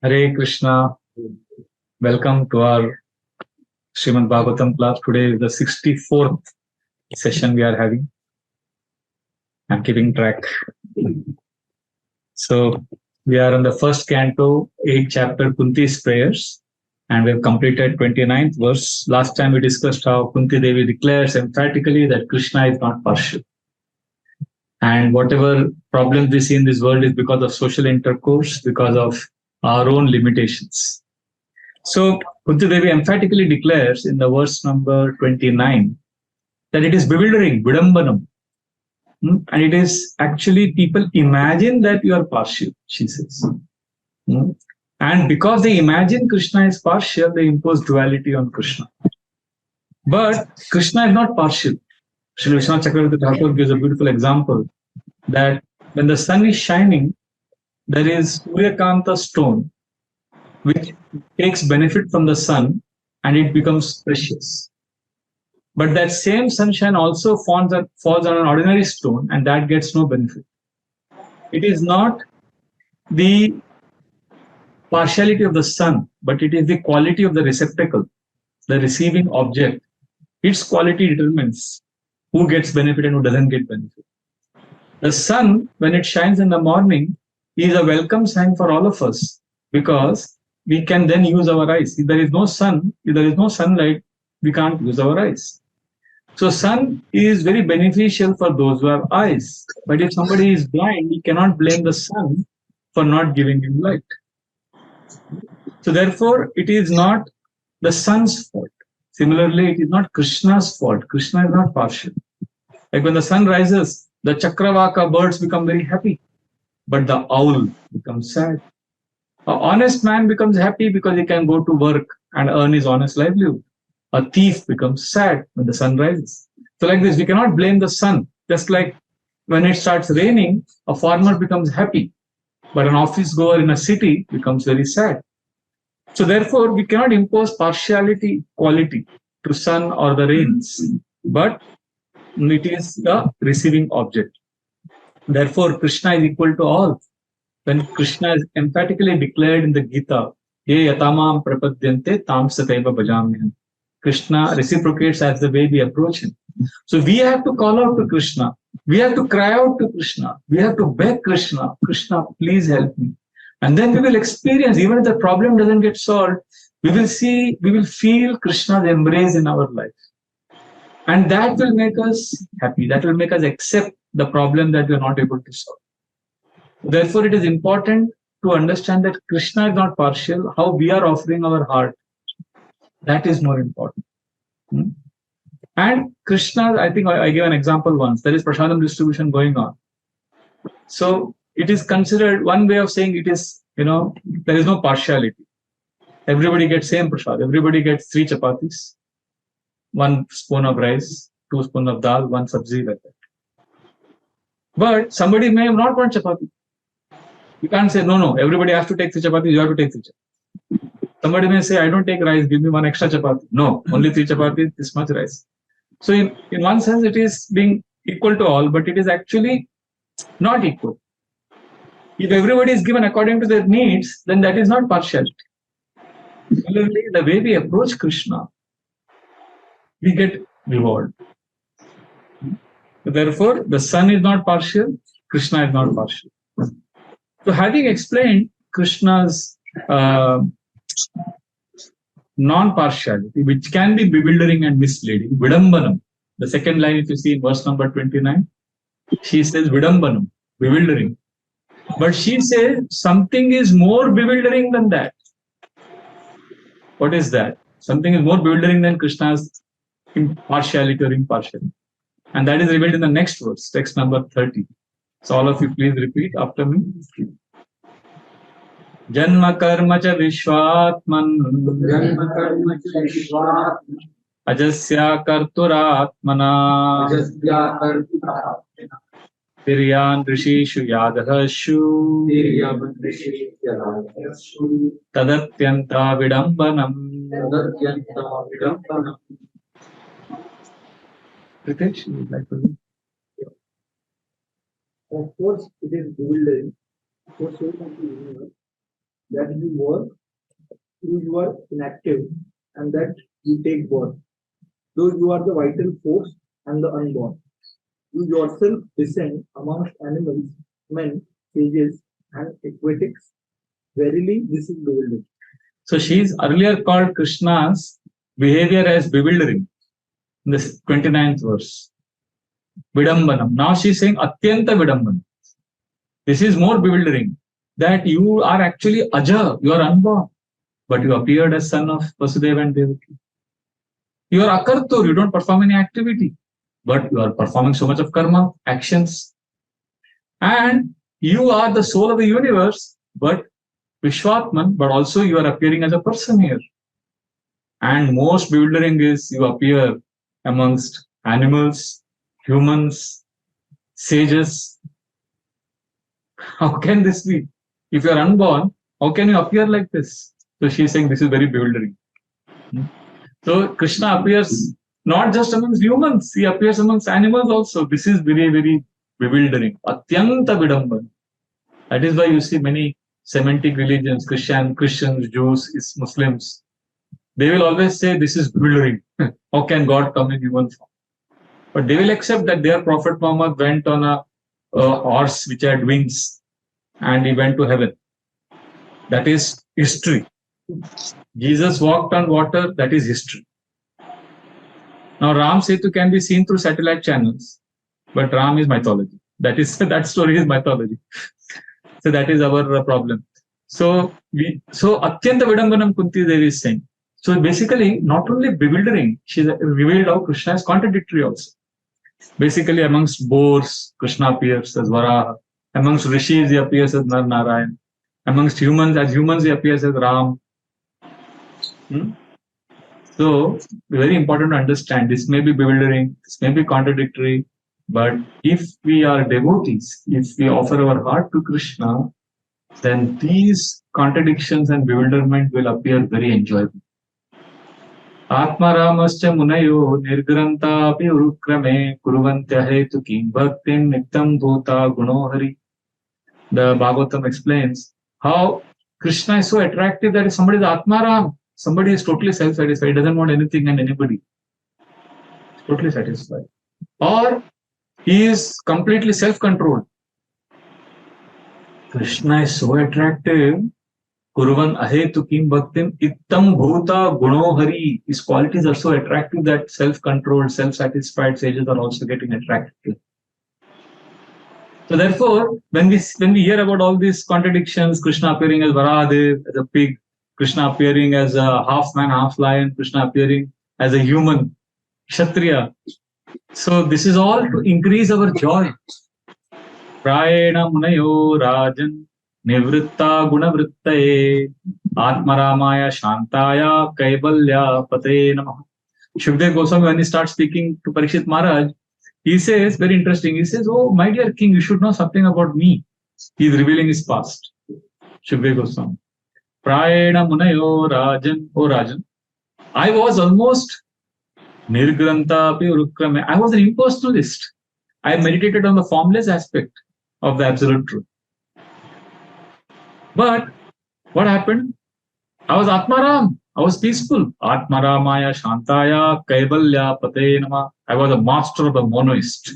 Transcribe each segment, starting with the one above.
Hare Krishna. Welcome to our Srimad Bhagavatam class. Today is the 64th session we are having. I'm keeping track. So we are on the first canto, 8th chapter, Kunti's prayers, and we have completed 29th verse. Last time we discussed how Kunti Devi declares emphatically that Krishna is not partial. And whatever problems we see in this world is because of social intercourse, because of our own limitations. So Kunti Devi emphatically declares in the verse number 29 that it is bewildering, vidambanam. And it is actually people imagine that you are partial, she says. And because they imagine Krishna is partial, they impose duality on Krishna. But Krishna is not partial. Sri Vishwanath Chakravarti Thakur gives a beautiful example that when the sun is shining, there is Suryakanta stone which takes benefit from the sun and it becomes precious. But that same sunshine also falls on an ordinary stone and that gets no benefit. It is not the partiality of the sun, but it is the quality of the receptacle, the receiving object. Its quality determines who gets benefit and who doesn't get benefit. The sun, when it shines in the morning, is a welcome sign for all of us because we can then use our eyes. If there is no sun, if there is no sunlight, we can't use our eyes. So sun is very beneficial for those who have eyes. But if somebody is blind, we cannot blame the sun for not giving him light. So therefore, it is not the sun's fault. Similarly, it is not Krishna's fault. Krishna is not partial. Like when the sun rises, the Chakravaka birds become very happy, but the owl becomes sad. An honest man becomes happy because he can go to work and earn his honest livelihood. A thief becomes sad when the sun rises. So like this, we cannot blame the sun. Just like when it starts raining, a farmer becomes happy, but an office goer in a city becomes very sad. So therefore, we cannot impose partiality, quality to sun or the rains, but it is the receiving object. Therefore, Krishna is equal to all. When Krishna is emphatically declared in the Gita, Ye yatamam prapadyante tam sataiva bhajamyaham. Krishna reciprocates as the way we approach him. So we have to call out to Krishna. We have to cry out to Krishna. We have to beg Krishna, Krishna, please help me. And then we will experience, even if the problem doesn't get solved, we will feel Krishna's embrace in our life. And that will make us happy. That will make us accept the problem that we are not able to solve. Therefore, it is important to understand that Krishna is not partial. How we are offering our heart, that is more important. And Krishna, I think I gave an example once. There is prasadam distribution going on. So it is considered one way of saying it is, there is no partiality. Everybody gets same prasad. Everybody gets 3 chapatis, 1 spoon of rice, 2 spoons of dal, 1 sabzi, like that. But somebody may not want chapati. You can't say, no, everybody has to take 3 chapatis, you have to take 3 chapatis. Somebody may say, I don't take rice, give me 1 extra chapati. No, only 3 chapatis, this much rice. So in one sense, it is being equal to all, but it is actually not equal. If everybody is given according to their needs, then that is not partiality. Similarly, the way we approach Krishna, we get reward. Therefore, the sun is not partial, Krishna is not partial. So having explained Krishna's non-partiality, which can be bewildering and misleading, vidambanam, the second line if you see in verse number 29, she says vidambanam, bewildering. But she says something is more bewildering than that. What is that? Something is more bewildering than Krishna's partiality or impartiality. And that is revealed in the next verse, text number 30. So all of you please repeat after me. Janma karma cha vishwatman ajasya karturatmana Tiryan rishishu yadahashu tadatyanta vidambanam. Pritesh, you would like to read? Of course, it is bewildering for so much universe that you work, you are inactive, and that you take birth. Though you are the vital force and the unborn. You yourself descend amongst animals, men, sages, and aquatics. Verily, this is bewildering. So she is earlier called Krishna's behavior as bewildering in the 29th verse. Vidambanam. Now she is saying Atyanta Vidambanam. This is more bewildering, that you are actually Aja, you are unborn, but you appeared as son of Vasudeva and Devaki. You are Akartur, you don't perform any activity, but you are performing so much of karma, actions. And you are the soul of the universe, but Vishwatman, but also you are appearing as a person here. And most bewildering is you appear amongst animals, humans, sages. How can this be? If you are unborn, how can you appear like this? So she is saying this is very bewildering. So Krishna appears not just amongst humans, he appears amongst animals also. This is very, very bewildering. Atyanta vidamban. That is why you see many Semitic religions, Christians, Jews, Muslims, they will always say this is bewildering. How can God come in human form? But they will accept that their Prophet Muhammad went on a horse which had wings and he went to heaven. That is history. Jesus walked on water, that is history. Now Ram Setu can be seen through satellite channels, but Ram is mythology. That story is mythology. So that is our problem. So Atyanta Vidambanam Kunti Devi is saying. So basically, not only bewildering, she revealed how Krishna is contradictory also. Basically, amongst boars, Krishna appears as Varaha. Amongst rishis, he appears as Nar Narayan. Amongst humans, he appears as Ram. So, very important to understand. This may be bewildering, this may be contradictory, but if we are devotees, if we offer our heart to Krishna, then these contradictions and bewilderment will appear very enjoyable. Atmaramascha munayo nirgrantapi urukrame kuruvantya hetukim bhaktin niktam bhuta gunohari. The Bhagavatam explains how Krishna is so attractive that if somebody is Atmaram, somebody is totally self-satisfied, he doesn't want anything and anybody. Totally satisfied. Or he is completely self-controlled. Krishna is so attractive. Kuruvan ahetukim bhaktim ittam bhuta gunohari. His qualities are so attractive that self-controlled, self-satisfied sages are also getting attracted. So therefore, when we hear about all these contradictions, Krishna appearing as Varahadev, as a pig, Krishna appearing as a half man, half lion, Krishna appearing as a human, Kshatriya. So this is all to increase our joy. Prayena munayo rajan nivritta gunavrittaye atmaramaya shantaya kaivalya pate namaha. Shukdev Goswami, when he starts speaking to Parikshit Maharaj, he says, very interesting, he says, oh, my dear king, you should know something about me. He is revealing his past. Shukdev Goswami. Prayena munayo rajan, O Rajan. I was almost nirgranta api urukrame. I was an impersonalist. I meditated on the formless aspect of the absolute truth. But what happened? I was Atmaram. I was peaceful. Atmaramaya Shantaya Kaivalya Pate Nama. I was a master of the monoist.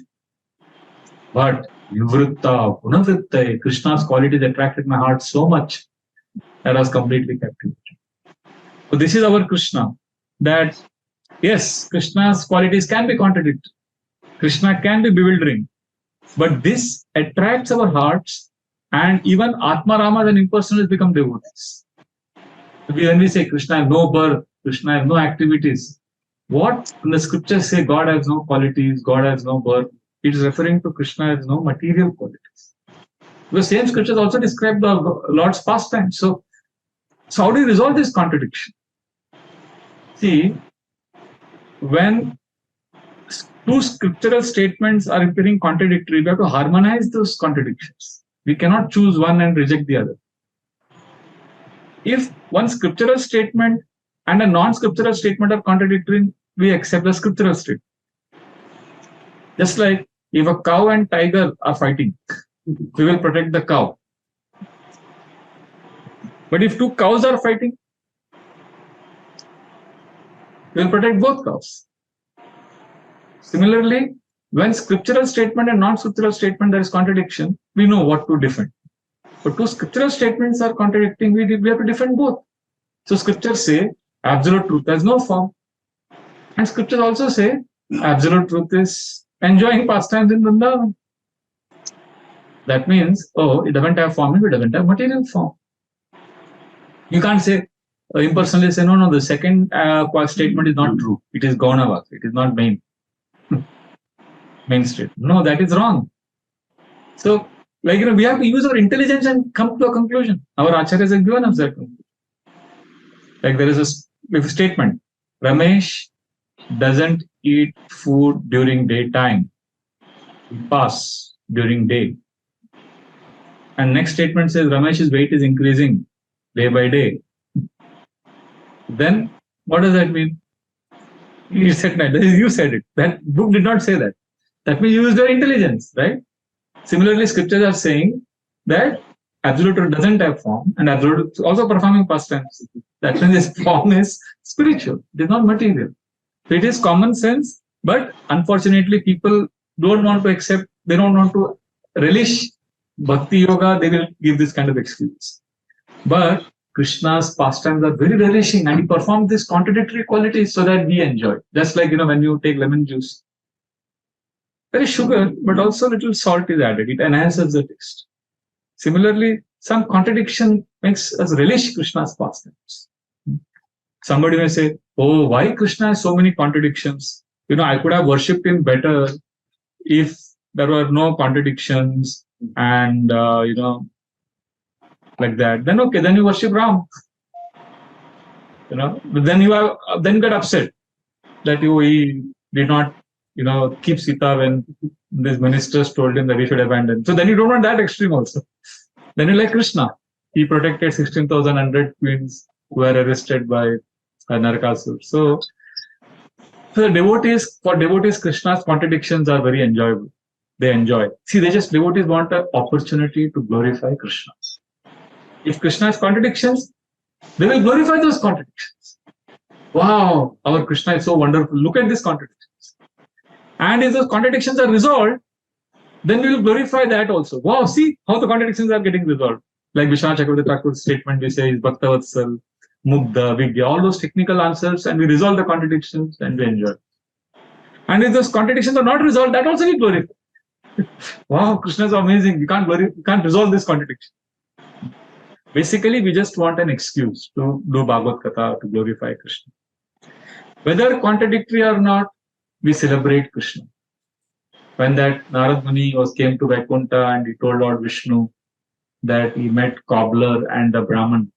But Yuvritta, Gunavritta, Krishna's qualities attracted my heart so much that I was completely captivated. So this is our Krishna. That yes, Krishna's qualities can be contradictory. Krishna can be bewildering. But this attracts our hearts, and even Atmaramas and impersonalists become devotees. When we say Krishna has no birth, Krishna has no activities, what the scriptures say God has no qualities, God has no birth, it is referring to Krishna has no material qualities. The same scriptures also describe the Lord's pastime. So how do you resolve this contradiction? See, when two scriptural statements are appearing contradictory, we have to harmonize those contradictions. We cannot choose one and reject the other. If one scriptural statement and a non-scriptural statement are contradictory, we accept the scriptural statement. Just like if a cow and tiger are fighting, we will protect the cow. But if two cows are fighting, you will protect both cows. Similarly, when scriptural statement and non-scriptural statement there is contradiction, we know what to defend. But two scriptural statements are contradicting, we have to defend both. So scriptures say absolute truth has no form. And scriptures also say absolute truth is enjoying pastimes in Vrindavan. That means, oh, it doesn't have form, it doesn't have material form. You can't say, impersonally say, no, the second statement is not true. It is Gaunavak, it is not main state. No, that is wrong. So, we have to use our intelligence and come to a conclusion. Our acharyas have given us that conclusion. Like there is a statement, Ramesh doesn't eat food during daytime. He fasts during day. And next statement says Ramesh's weight is increasing day by day. Then what does that mean? You said it. That book did not say that. That means you used your intelligence, right? Similarly, scriptures are saying that absolute truth doesn't have form, and absolute is also performing pastimes. That means this form is spiritual, it is not material. So it is common sense, but unfortunately, people don't want to accept, they don't want to relish bhakti yoga, they will give this kind of excuse. But Krishna's pastimes are very relishing, and he performs these contradictory qualities so that we enjoy. Just like when you take lemon juice, there is sugar, but also little salt is added. It enhances the taste. Similarly, some contradiction makes us relish Krishna's pastimes. Somebody may say, oh, why Krishna has so many contradictions? I could have worshipped him better if there were no contradictions and, like that. Then okay, then you worship Ram. But then you get upset that he did not, keep Sita when these ministers told him that he should abandon. So then you don't want that extreme also. Then you like Krishna. He protected 16,100 queens who were arrested by Narakasur. So for devotees, Krishna's contradictions are very enjoyable. They enjoy. See, devotees want an opportunity to glorify Krishna. If Krishna has contradictions, they will glorify those contradictions. Wow, our Krishna is so wonderful. Look at these contradictions. And if those contradictions are resolved, then we will glorify that also. Wow, see how the contradictions are getting resolved. Like Vishwanath Chakravarti Thakur's statement, we say is Bhaktavatsal, Mugdha, Vidya, all those technical answers, and we resolve the contradictions and we enjoy. And if those contradictions are not resolved, that also we glorify. Wow, Krishna is amazing. You can't resolve this contradiction. Basically, we just want an excuse to do Bhagavad Katha, to glorify Krishna. Whether contradictory or not, we celebrate Krishna. When that Narad Muni came to Vaikuntha and he told Lord Vishnu that he met cobbler and the Brahman.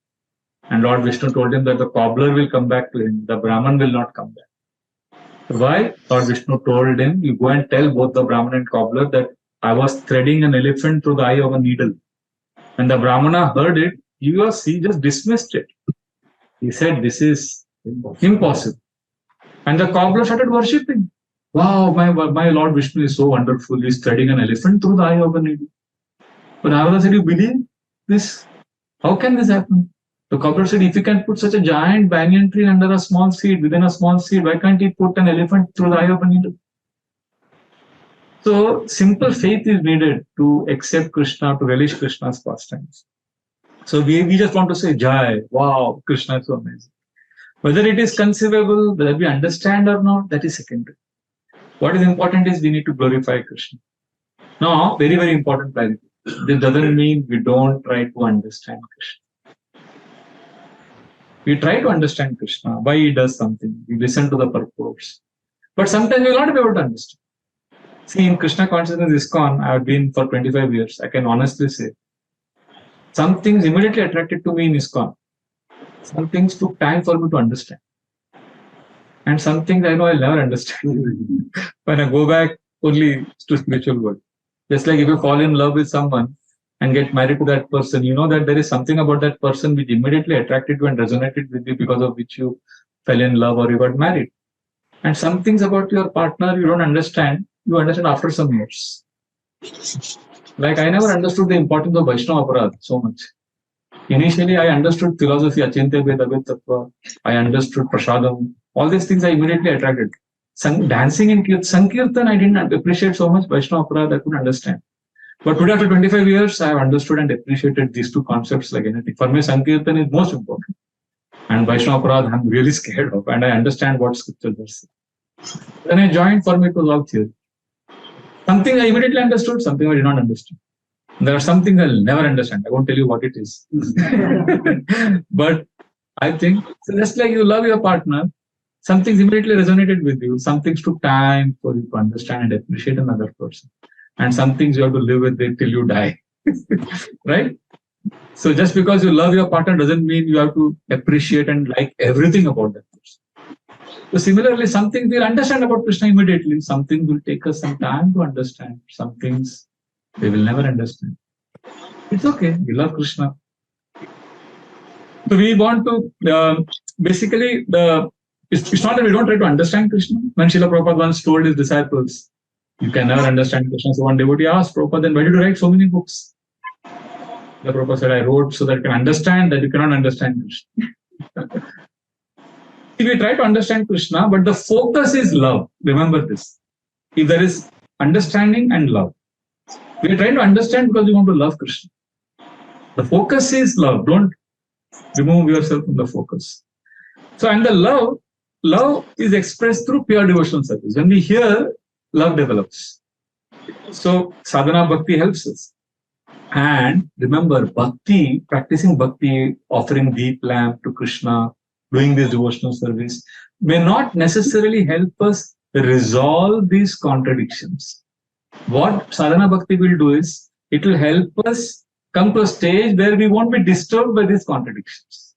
And Lord Vishnu told him that the cobbler will come back to him, the Brahman will not come back. Why? Lord Vishnu told him, you go and tell both the Brahman and cobbler that I was threading an elephant through the eye of a needle. When the Brahmana heard it, he just dismissed it. He said, this is impossible. And the cobbler started worshipping. Wow, my Lord Vishnu is so wonderful. He's threading an elephant through the eye of a needle. But Narada said, you believe this? How can this happen? The cobbler said, if you can put such a giant banyan tree under a small seed, within a small seed, why can't he put an elephant through the eye of a needle? So, simple faith is needed to accept Krishna, to relish Krishna's pastimes. So, we just want to say, Jai, wow, Krishna is so amazing. Whether it is conceivable, whether we understand or not, that is secondary. What is important is we need to glorify Krishna. Now, very, very important clarity. This doesn't mean we don't try to understand Krishna. We try to understand Krishna, why he does something. We listen to the purpose. But sometimes we will not be able to understand. See, in Krishna consciousness ISKCON, I have been for 25 years. I can honestly say, some things immediately attracted to me in ISKCON. Some things took time for me to understand. And some things I know I'll never understand when I go back only to spiritual world. Just like if you fall in love with someone and get married to that person, you know that there is something about that person which immediately attracted you and resonated with you, because of which you fell in love or you got married. And some things about your partner you don't understand, you understand after some years. Like I never understood the importance of Vaishnava Aparadh so much. Initially, I understood philosophy, Achintya Veda Tattva. I understood Prasadam. All these things I immediately attracted. Dancing in Sankirtan, I didn't appreciate so much. Vaishnava Aparadha, I couldn't understand. But today, after 25 years, I have understood and appreciated these two concepts like anything. For me, Sankirtan is most important. And Vaishnava Aparadha, I'm really scared of. And I understand what scriptures are saying. Then I joined, for me, it was all theory. Something I immediately understood, something I did not understand. There are some things I'll never understand. I won't tell you what it is. But I think, so just like you love your partner, some things immediately resonated with you. Some things took time for you to understand and appreciate another person. And some things you have to live with it till you die. Right? So just because you love your partner doesn't mean you have to appreciate and like everything about that person. So similarly, some things we'll understand about Krishna immediately. Some things will take us some time to understand. Some things they will never understand. It's okay. We love Krishna. So we want to basically it's not that we don't try to understand Krishna. When Srila Prabhupada once told his disciples, you can never understand Krishna. So one devotee asked Prabhupada, then why did you write so many books? The Prabhupada said, I wrote so that you can understand that you cannot understand Krishna. See, we try to understand Krishna, but the focus is love. Remember this. If there is understanding and love, we are trying to understand because we want to love Krishna. The focus is love. Don't remove yourself from the focus. So, and the love is expressed through pure devotional service. When we hear, love develops. So, sadhana bhakti helps us. And remember, bhakti, practicing bhakti, offering deep lamp to Krishna, doing this devotional service, may not necessarily help us resolve these contradictions. What sadhana bhakti will do is, it will help us come to a stage where we won't be disturbed by these contradictions.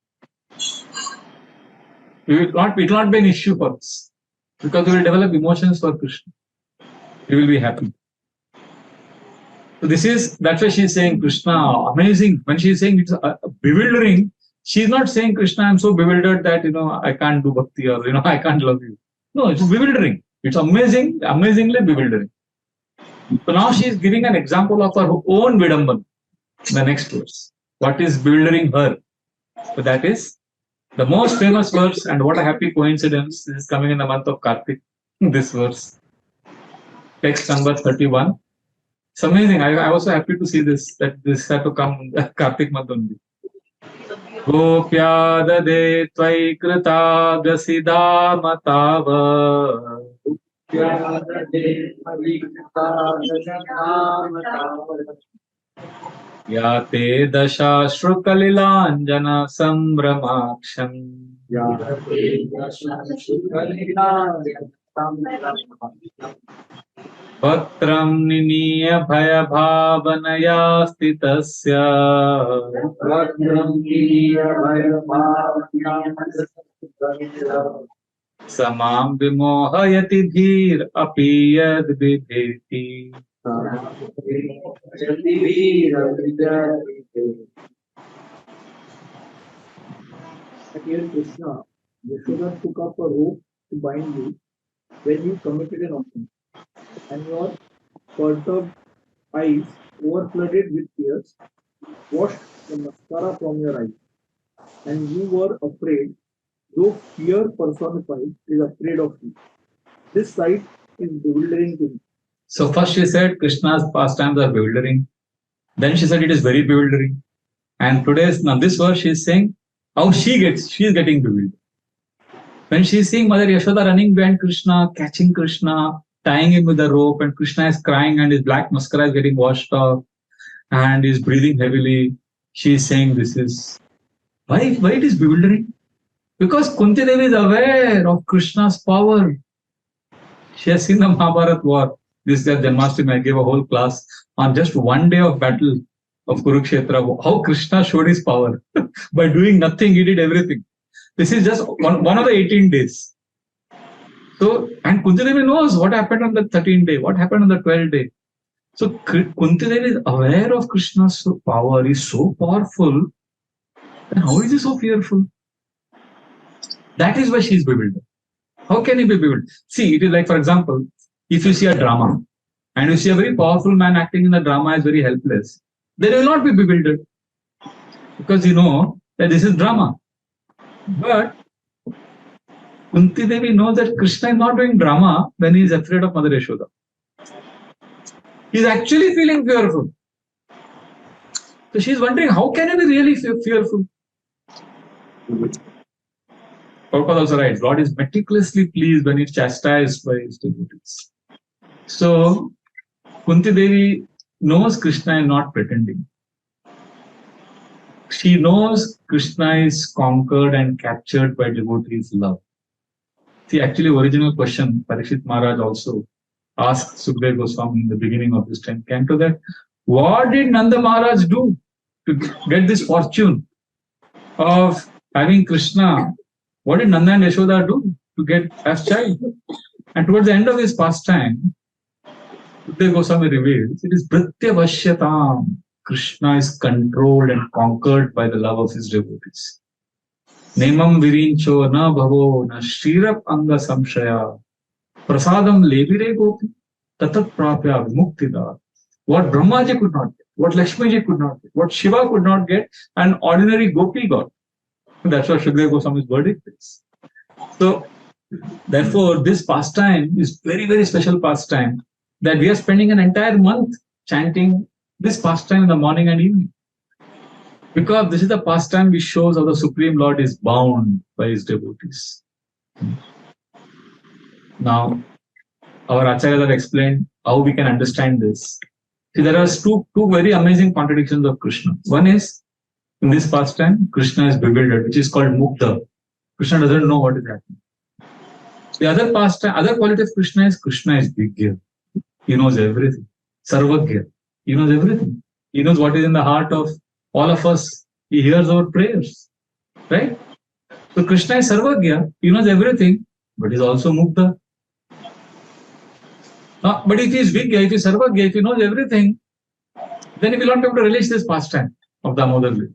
It will not be an issue for us because we will develop emotions for Krishna. We will be happy. So that's why she's saying Krishna, amazing. When she's saying it's bewildering, she's not saying Krishna, I'm so bewildered that, I can't do bhakti or, I can't love you. No, it's bewildering. It's amazing, amazingly bewildering. So now she is giving an example of her own Vidamban in the next verse. What is bewildering her? So that is the most famous verse, and what a happy coincidence. This is coming in the month of Kartik, this verse. Text number 31. It's amazing. I was so happy to see this, that this had to come in the Kartik month only. Gopyadade tvai krita gasida matava. Yate dasha shrukalilanjana sambramaksham. Patram niniya bhaya bhavanaya stitasya. Samam vimohayati dhir api yad vibheti. Dear Krishna, Yashoda took up a rope to bind you when you committed an offense, and your perturbed eyes, overflooded with tears, washed the mascara from your eyes, and you were afraid, though fear personified is afraid of you. This sight is bewildering to me. So first she said Krishna's pastimes are bewildering. Then she said it is very bewildering. And now this verse she is saying how she is getting bewildered. When she is seeing Mother Yashoda running behind Krishna, catching Krishna, tying him with a rope, and Krishna is crying and his black mascara is getting washed off and is breathing heavily, she is saying this is why it is bewildering? Because Kunti Devi is aware of Krishna's power. She has seen the Mahabharata war. This year Janmashtami, I gave a whole class on just one day of battle of Kurukshetra, how Krishna showed his power. By doing nothing, he did everything. This is just one of the 18 days. So, and Kunti Devi knows what happened on the 13th day, what happened on the 12th day. So Kunti Devi is aware of Krishna's power. He is so powerful. Then how is he so fearful? That is why she is bewildered. How can he be bewildered? See, it is like, for example, if you see a drama and you see a very powerful man acting in the drama is very helpless, then you will not be bewildered. because you know that this is drama. But Kunti Devi knows that Krishna is not doing drama when he is afraid of Mother Yashoda. He is actually feeling fearful. So she is wondering, how can I be really fearful? Prabhupada also writes, God is meticulously pleased when he is chastised by his devotees. So Kunti Devi knows Krishna is not pretending. She knows Krishna is conquered and captured by devotees' love. See, actually, original question, Parikshit Maharaj also asked Sukadeva Goswami in the beginning of this 10th canto that, what did Nanda Maharaj do to get this fortune of having Krishna? What did Nanda and Yashoda do to get as child? And towards the end of his pastime, Sukadeva Goswami reveals, it is Pratyavashyatam. Krishna is controlled and conquered by the love of his devotees. Nemam virincho na bhavo na shrirap anga samshaya prasadam levire gopi tatat prapya vimuktida. What Brahmaji could not get, what Lakshmiji could not get, what Shiva could not get, an ordinary gopi got. That's what Sukadeva Goswami's verdict is. So, therefore, this pastime is very, very special pastime that we are spending an entire month chanting this pastime in the morning and evening. Because this is the pastime which shows how the Supreme Lord is bound by his devotees. Now, our acharyas have explained how we can understand this. See, there are two very amazing contradictions of Krishna. One is, in this pastime, Krishna is bewildered, which is called mukta. Krishna doesn't know what is happening. The other pastime, other quality of Krishna is Vigya. He knows everything. Sarvagya. He knows everything. He knows what is in the heart of all of us. He hears our prayers. Right? So Krishna is Sarvagya. He knows everything, but he's also Mukta. But if he is Vigya, if he is Sarvagya, if he knows everything, then he will not be able to relish this pastime of Damodara.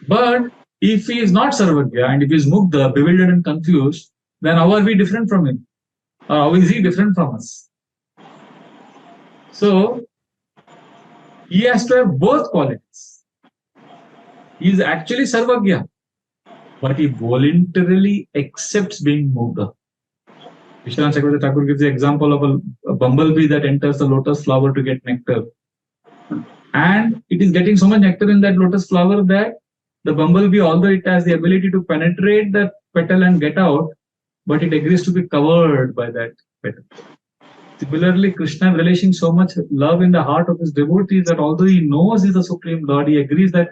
But if he is not Sarvagya and if he is Mukta, bewildered and confused, then how are we different from him? Or how is he different from us? So, he has to have both qualities. He is actually Sarvagya, but he voluntarily accepts being Mukta. Vishwanath Chakravarti Thakur gives the example of a bumblebee that enters the lotus flower to get nectar. And it is getting so much nectar in that lotus flower that the bumblebee, although it has the ability to penetrate the petal and get out, but it agrees to be covered by that petal. Similarly, Krishna is relishing so much love in the heart of his devotees that although he knows he is the Supreme Lord, he agrees that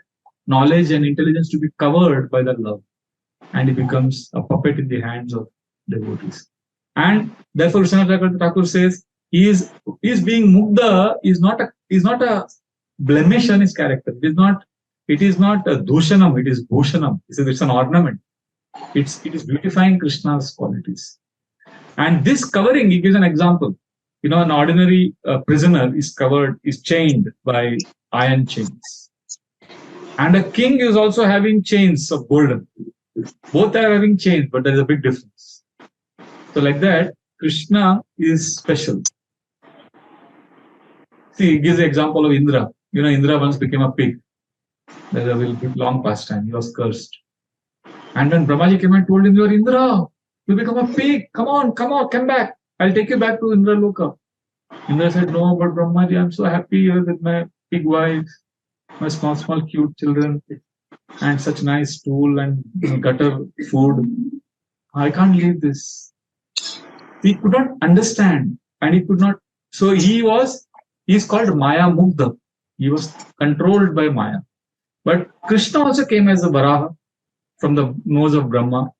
knowledge and intelligence to be covered by that love. And he becomes a puppet in the hands of devotees. And therefore, Vishwanath Chakravarti Thakur says, he is being Mukta is not a blemish on his character. It is not a dushanam, it is bhushanam. It's an ornament. It is beautifying Krishna's qualities. And this covering, he gives an example. You know, an ordinary prisoner is chained by iron chains. And a king is also having chains of golden. Both are having chains, but there is a big difference. So like that, Krishna is special. See, he gives the example of Indra. You know, Indra once became a pig. There's a long pastime. He was cursed. And when Brahmaji came and told him, you're Indra, you become a pig. Come on, come back. I'll take you back to Indra Loka. Indra said, no, but Brahmaji, I'm so happy here with my pig wife, my small, cute children, and such nice stool and gutter food. I can't leave this. He could not understand, and he could not. So he's called Maya Mugdha. He was controlled by Maya. But Krishna also came as a Varaha from the nose of Brahma.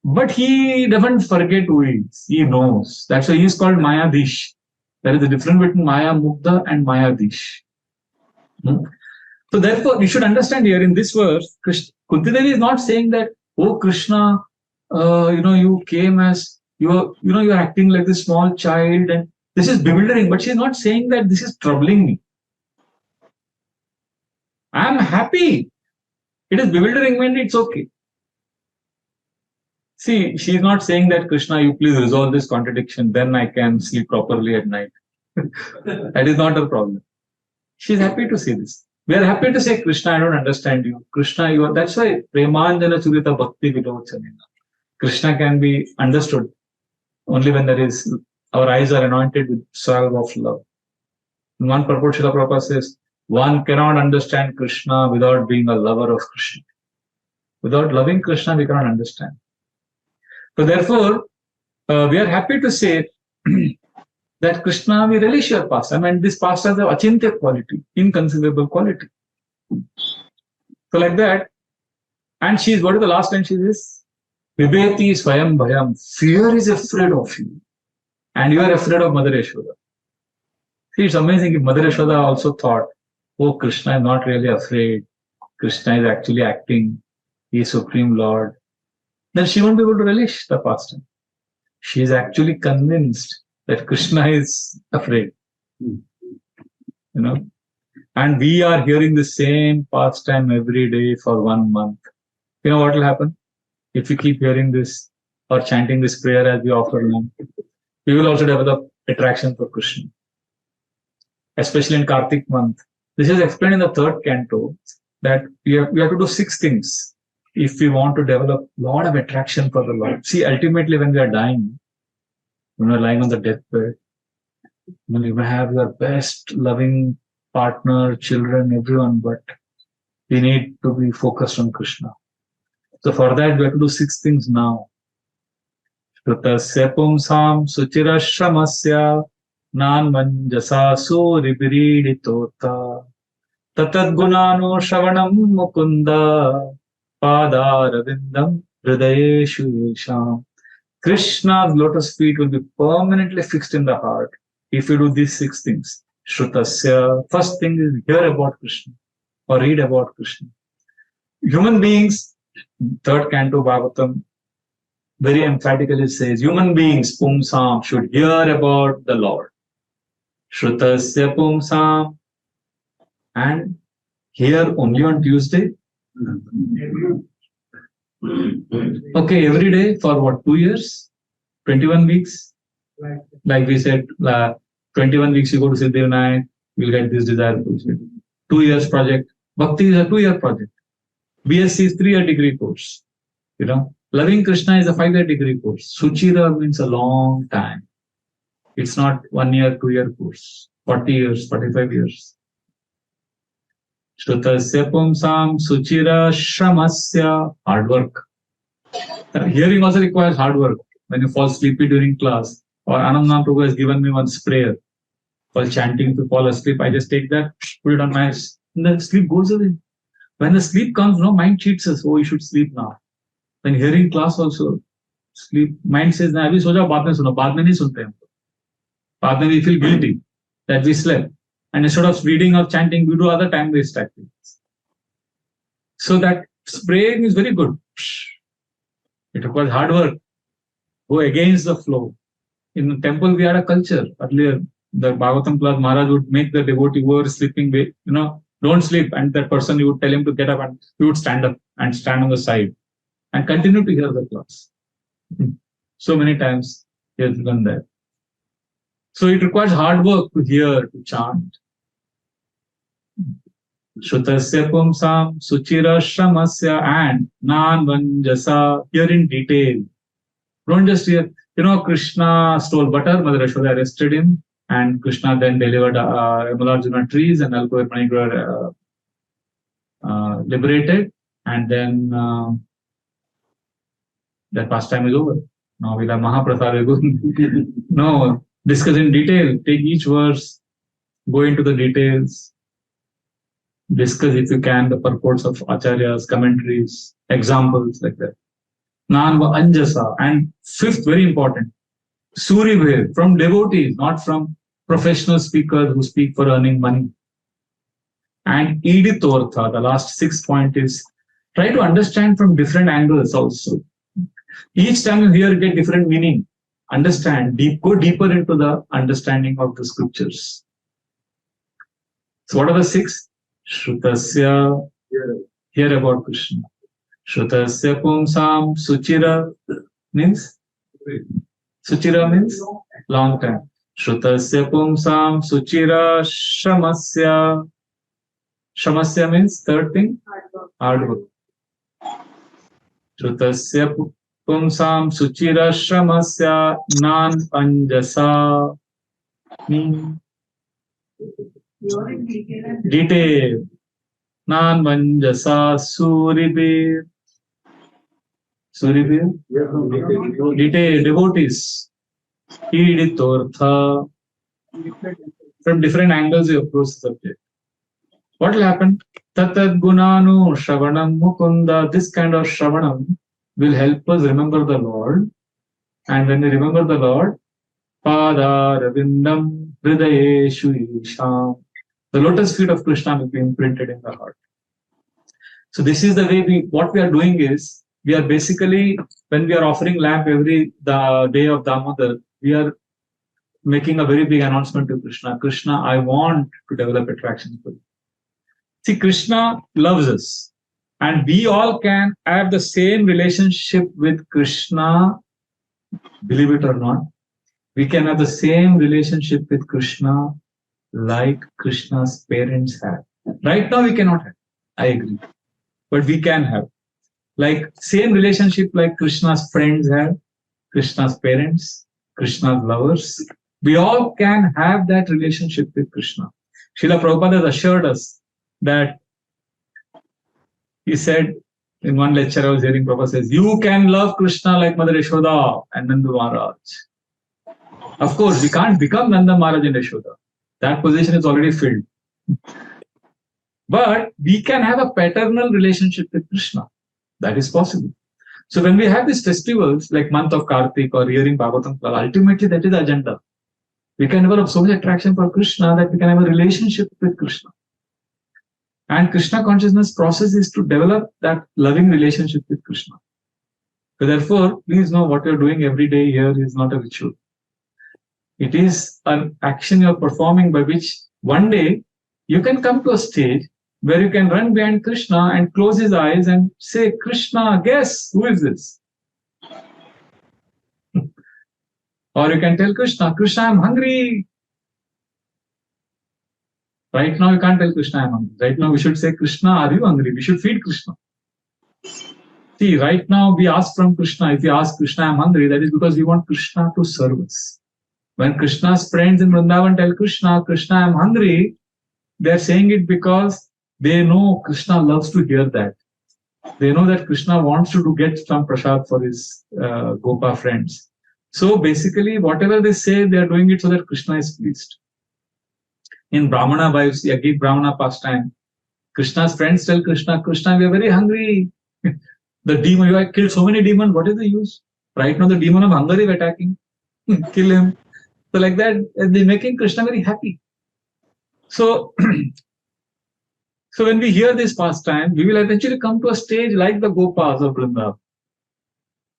But he doesn't forget who he is. He knows. That's why he is called Mayadish. There is a difference between Maya Mugdha and Mayadish. So therefore, we should understand here in this verse, Kunti Devi is not saying that, oh Krishna, you came as, you're acting like this small child and this is bewildering. But she's not saying that this is troubling me. I am happy. It is bewildering when it's okay. See, she is not saying that, Krishna, you please resolve this contradiction, then I can sleep properly at night. That is not her problem. She is happy to see this. We are happy to say, Krishna, I don't understand you. Krishna, you are. That's why Premanjana Churita Bhakti Vilochanina. Krishna can be understood only when our eyes are anointed with salve of love. In one purport, Srila Prabhupada says, one cannot understand Krishna without being a lover of Krishna. Without loving Krishna, we cannot understand. So therefore, we are happy to say that Krishna, we relish your pastime, and this pastime has achintya quality, inconceivable quality. So like that, and what is the last line she says? Vibheti swayam bhayam. Fear is afraid of you, and you are afraid of Mother Yashoda. See, it's amazing if Mother Yashoda also thought, oh, Krishna is not really afraid. Krishna is actually acting. He is Supreme Lord. Then she won't be able to relish the pastime. She is actually convinced that Krishna is afraid. And we are hearing the same pastime every day for 1 month. You know what will happen? If we keep hearing this or chanting this prayer as we offer now, we will also develop attraction for Krishna. Especially in Kartik month. This is explained in the 3rd canto that we have to do 6 things if we want to develop a lot of attraction for the Lord. See, ultimately when we are dying, when we are lying on the deathbed, you may have your best loving partner, children, everyone, but we need to be focused on Krishna. So for that, we have to do 6 things now. Shrutasya pumsam suchirashramasya nanmanjasa suribriditota tatad gunano shravanam mukunda padaravindam hridayeshu yesham. Krishna's lotus feet will be permanently fixed in the heart if you do these 6 things. Shrutasya, first thing is hear about Krishna or read about Krishna. Human beings, 3rd canto Bhagavatam, very emphatically says, human beings, pumsam, should hear about the Lord. Shrutasya pumsam, and hear only on Tuesday. Okay, every day for what, 2 years? 21 weeks? Like we said, 21 weeks you go to Siddhivinayak, you'll get this desire fulfilled. 2 years project. Bhakti is a 2-year project. BSc is 3-year degree course. Loving Krishna is a 5-year degree course. Suchira means a long time. It's not 1 year, 2-year course. 40 years, 45 years. Shrutasya pumsam suchira shramasya, hard work. Hearing also requires hard work. When you fall sleepy during class, or Anandam Prabhu has given me one prayer while chanting to fall asleep, I just take that, put it on my eyes, and then sleep goes away. When the sleep comes, no, mind cheats us, oh, you should sleep now. When hearing class also, sleep, mind says, nah, abhi so jao, baad mein suno, baad mein nahi sunte hum. Baad mein we feel guilty that we slept. And instead of reading or chanting, we do other time-waste activities. So that praying is very good. It requires hard work. Go against the flow. In the temple, we had a culture. Earlier, the Bhagavatam class, Maharaj would make the devotee who were sleeping, don't sleep. And that person, you would tell him to get up, and he would stand up and stand on the side and continue to hear the class. So many times he has done that. So it requires hard work to hear, to chant. Shrutasya pumsam suchira shramasya, and nan vanjasa, hear in detail. Don't just hear, Krishna stole butter, Mother Yashoda arrested him, and Krishna then delivered Yamalarjuna trees, and Alko and Manigra liberated, and then that pastime is over. Now we'll have Mahaprasad. No, discuss in detail, take each verse, go into the details, discuss if you can the purports of acharyas, commentaries, examples like that. Nanva Anjasa, and 5th, very important, Suribhe, from devotees, not from professional speakers who speak for earning money. And Iditortha, the last 6th point is, try to understand from different angles also. Each time you hear, get different meaning. Understand, go deeper into the understanding of the scriptures. So what are the 6? Shrutasya, hear about Krishna. Shrutasya pumsam suchira means long time. Shrutasya pumsam suchira shramasya. Shramasya means third thing, hard work. Shrutasya pumsam suchira shramasya nan anjasa. Detail. Nan manjasa suribir. Suribir? Detail, devotees. Iditortha. From different angles you approach the subject. What will happen? Tatad gunanu shravanam mukunda. This kind of shravanam will help us remember the Lord. And when we remember the Lord, pada ravindam hridayeshu isham. The lotus feet of Krishna will be imprinted in the heart. So this is the way what we are doing is, we are basically, when we are offering lamp the day of Damodara, we are making a very big announcement to Krishna. Krishna, I want to develop attraction for you. See, Krishna loves us. And we all can have the same relationship with Krishna, believe it or not. We can have the same relationship with Krishna like Krishna's parents had. Right now we cannot have. I agree. But we can have. Like same relationship like Krishna's friends have, Krishna's parents, Krishna's lovers. We all can have that relationship with Krishna. Srila Prabhupada has assured us that, he said in one lecture I was hearing, Prabhupada says, you can love Krishna like Mother Yashoda and Nanda Maharaj. Of course, we can't become Nanda Maharaj and Yashoda. That position is already filled. But we can have a paternal relationship with Krishna. That is possible. So when we have these festivals like month of Kartik or hearing Bhagavatam, ultimately that is the agenda. We can develop so much attraction for Krishna that we can have a relationship with Krishna. And Krishna consciousness process is to develop that loving relationship with Krishna. So therefore, please know what you're doing every day here is not a ritual. It is an action you're performing by which one day you can come to a stage where you can run behind Krishna and close his eyes and say, Krishna, guess, who is this? Or you can tell Krishna, Krishna, I'm hungry. Right now, you can't tell Krishna, I'm hungry. Right now, we should say, Krishna, are you hungry? We should feed Krishna. See, right now, we ask from Krishna. If we ask Krishna, I'm hungry, that is because we want Krishna to serve us. When Krishna's friends in Vrindavan tell Krishna, Krishna, I'm hungry, they're saying it because they know Krishna loves to hear that. They know that Krishna wants to get some prasad for his Gopa friends. So basically, whatever they say, they are doing it so that Krishna is pleased. In Brahmana Bhayusi, Agit Brahmana pastime, Krishna's friends tell Krishna, Krishna, we are very hungry. The demon, you have killed so many demons, what is the use? Right now, the demon of hunger is attacking. Kill him. So like that, they're making Krishna very happy. So, so when we hear this pastime, we will eventually come to a stage like the Gopas of Vrindavan.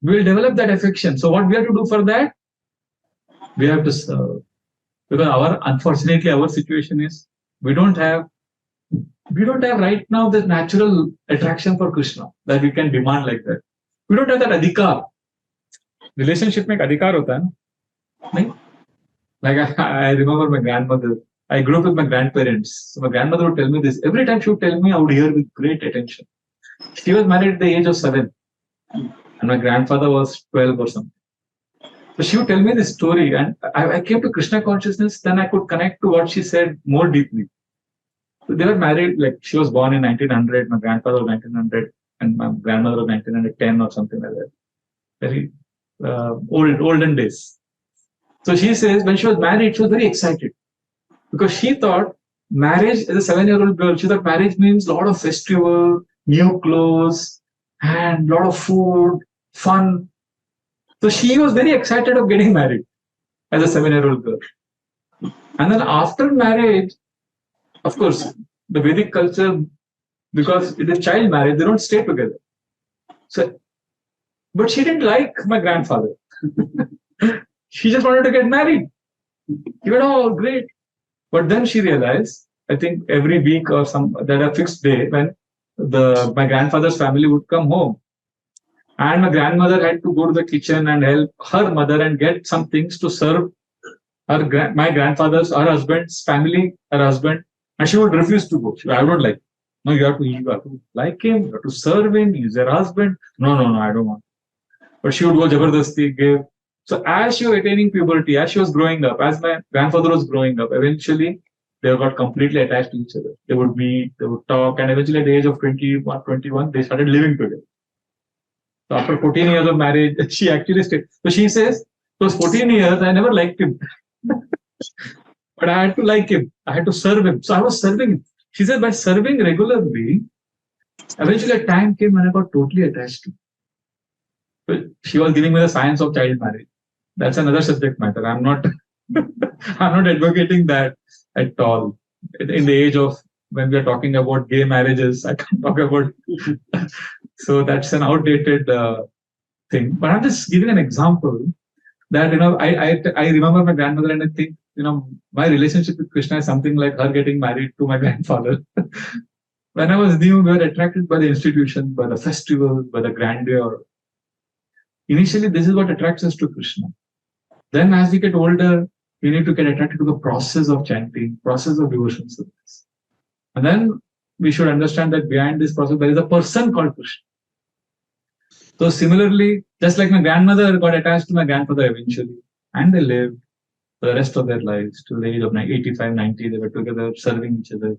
We will develop that affection. So what we have to do for that? We have to serve. Because unfortunately, our situation is we don't have right now the natural attraction for Krishna that we can demand like that. We don't have that adhikar. Relationship mein adhikar hota hai na? Like I remember my grandmother. I grew up with my grandparents. So my grandmother would tell me this. Every time she would tell me, I would hear with great attention. She was married at the age of 7. And my grandfather was 12 or something. So she would tell me this story. And I came to Krishna consciousness. Then I could connect to what she said more deeply. So they were married, like she was born in 1900. My grandfather was 1900. And my grandmother was 1910 or something like that. Very olden days. So she says when she was married, she was very excited. Because she thought marriage, as a 7-year-old girl, she thought marriage means a lot of festival, new clothes, and a lot of food, fun. So she was very excited of getting married as a 7-year-old girl. And then after marriage, of course, the Vedic culture, because it is child marriage, they don't stay together. So, but she didn't like my grandfather. She just wanted to get married. He went, oh, great. But then she realized, I think every week or there a fixed day when my grandfather's family would come home. And my grandmother had to go to the kitchen and help her mother and get some things to serve my grandfather's, her husband's family, her husband. And she would refuse to go. I would like. No, you have to like him, you have to serve him, he's your husband. No, I don't want. But she would go Jabardasti, give. So as she was attaining puberty, as she was growing up, as my grandfather was growing up, eventually they got completely attached to each other. They would meet, they would talk, and eventually at the age of 21, 21, they started living together. So after 14 years of marriage, she actually stayed. So she says, those 14 years, I never liked him. But I had to like him. I had to serve him. So I was serving him. She said, by serving regularly, eventually a time came when I got totally attached to him. But she was giving me the science of child marriage. That's another subject matter. I'm not I'm not advocating that at all. In the age of when we are talking about gay marriages, I can't talk about. So that's an outdated thing. But I'm just giving an example that I remember my grandmother, and I think my relationship with Krishna is something like her getting married to my grandfather. When I was new, we were attracted by the institution, by the festival, by the grandeur. Initially, this is what attracts us to Krishna. Then, as we get older, we need to get attracted to the process of chanting, process of devotional service. And then we should understand that behind this process, there is a person called Krishna. So similarly, just like my grandmother got attached to my grandfather eventually, and they lived for the rest of their lives till the age of 85, 90, they were together serving each other.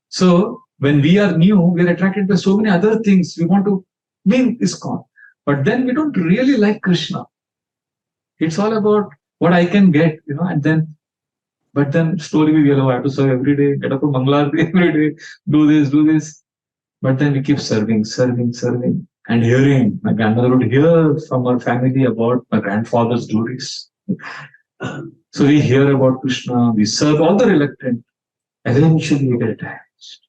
So when we are new, we are attracted by so many other things. We want to be in ISKCON. But then we don't really like Krishna. It's all about what I can get, but then slowly we realize, I have to serve every day, get up for Mangalarti every day, do this. But then we keep serving, and hearing. My grandmother would hear from her family about my grandfather's glories. So we hear about Krishna, we serve all the reluctant. Eventually we get attached.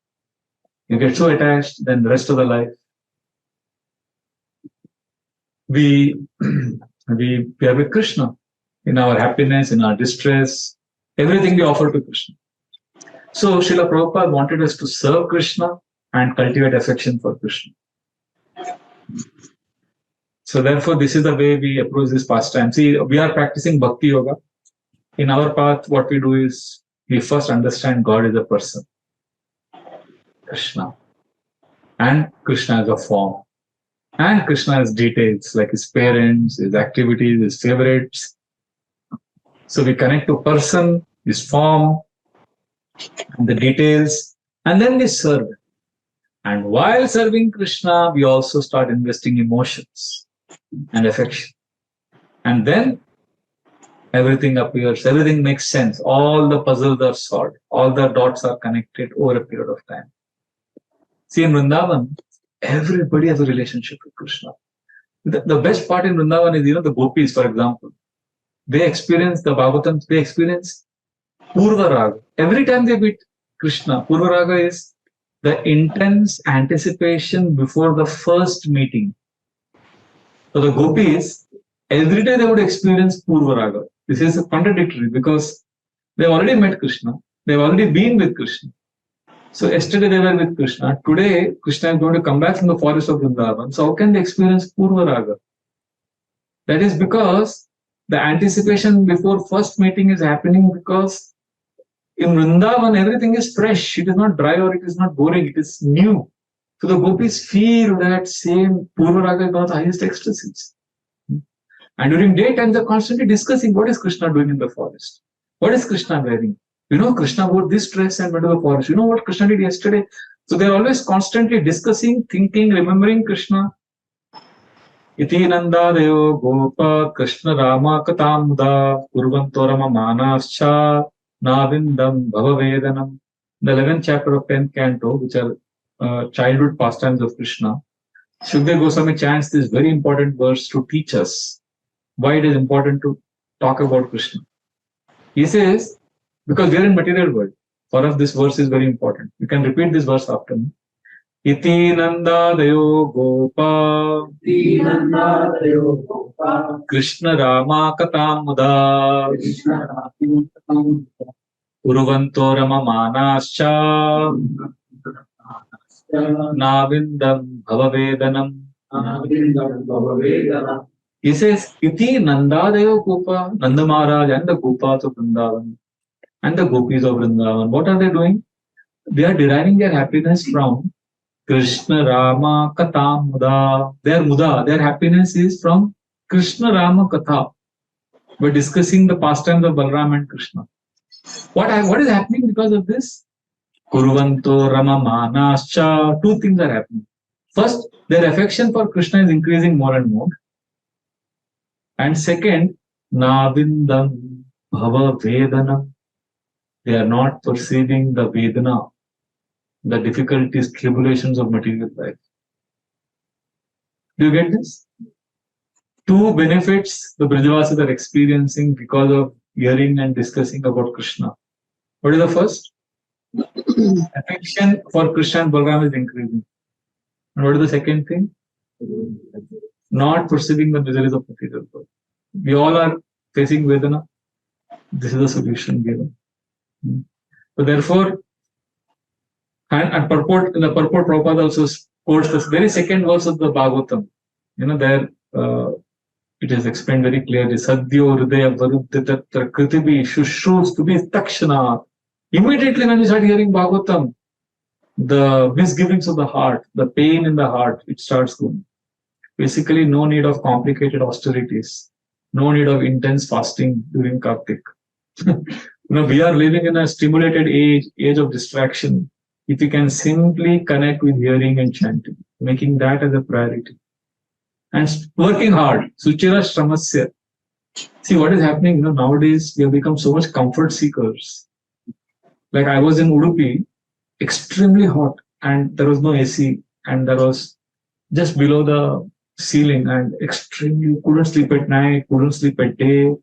You get so attached, then the rest of the life, we are with Krishna in our happiness, in our distress, everything we offer to Krishna. So Srila Prabhupada wanted us to serve Krishna and cultivate affection for Krishna. So therefore, this is the way we approach this pastime. See, we are practicing Bhakti Yoga. In our path, what we do is we first understand God is a person, Krishna, and Krishna is a form. And Krishna has details like his parents, his activities, his favorites. So we connect to person, his form, and the details, and then we serve. And while serving Krishna, we also start investing emotions and affection. And then everything appears, everything makes sense. All the puzzles are solved, all the dots are connected over a period of time. See, in Vrindavan, everybody has a relationship with Krishna. The best part in Vrindavan is, the gopis, for example. They experience the Bhagavatams, they experience Purva Raga. Every time they meet Krishna, Purva Raga is the intense anticipation before the first meeting. So the gopis, every day they would experience Purva Raga. This is contradictory because they've already met Krishna, they've already been with Krishna. So yesterday they were with Krishna. Today, Krishna is going to come back from the forest of Vrindavan. So how can they experience Purva Raga? That is because the anticipation before first meeting is happening because in Vrindavan, everything is fresh. It is not dry or it is not boring. It is new. So the gopis feel that same Purva Raga is one of the highest ecstasies. And during daytime, they're constantly discussing what is Krishna doing in the forest? What is Krishna wearing? Krishna wore this dress and went to the forest. You know what Krishna did yesterday? So they're always constantly discussing, thinking, remembering Krishna. Iti nanda devo gopa Krishna Rama katamda kurvantorama manascha navindam bhavavedanam. The 11th chapter of 10th canto, which are childhood pastimes of Krishna, Shukdev Goswami chants this very important verse to teach us why it is important to talk about Krishna. He says, because we are in material world, for us this verse is very important. You can repeat this verse after me. Iti nanda dayo gopa Krishna Rama katam muda Uruvanto Rama manascha navindam bhavavedanam. He says, Iti nanda dayo gopa, Nanda Maharaj and the Gopas of Vrindavan and the gopis of Vrindavan. What are they doing? they are deriving their happiness from Krishna Rama Katha Muda. Their happiness is from Krishna Rama Katha. We're discussing the pastimes of Balram and Krishna. What is happening because of this? Kuruvanto Rama Manascha. Two things are happening. First, their affection for Krishna is increasing more and more. And second, Navindam Bhava Vedana. They are not perceiving the Vedana, the difficulties, tribulations of material life. Do you get this? Two benefits the Brajavasis are experiencing because of hearing and discussing about Krishna. What is the first? Affection for Krishna and Balram is increasing. And what is the second thing? Not perceiving the miseries of material world. We all are facing Vedana. This is the solution given. So therefore, and purport, in the purport, Prabhupada also quotes the very second verse of the Bhagavatam. There it is explained very clearly. Sadhyo Hridaya Varuddhitatra Kritibi Shushrus Tubi Takshana. Immediately when you start hearing Bhagavatam, the misgivings of the heart, the pain in the heart, it starts going. Basically, no need of complicated austerities, no need of intense fasting during Kartik. We are living in a stimulated age of distraction. If we can simply connect with hearing and chanting, making that as a priority, and working hard, Suchira Shramasya. See what is happening. Nowadays we have become so much comfort seekers. Like I was in Udupi, extremely hot, and there was no AC, and there was just below the ceiling, and extremely couldn't sleep at night, couldn't sleep at day.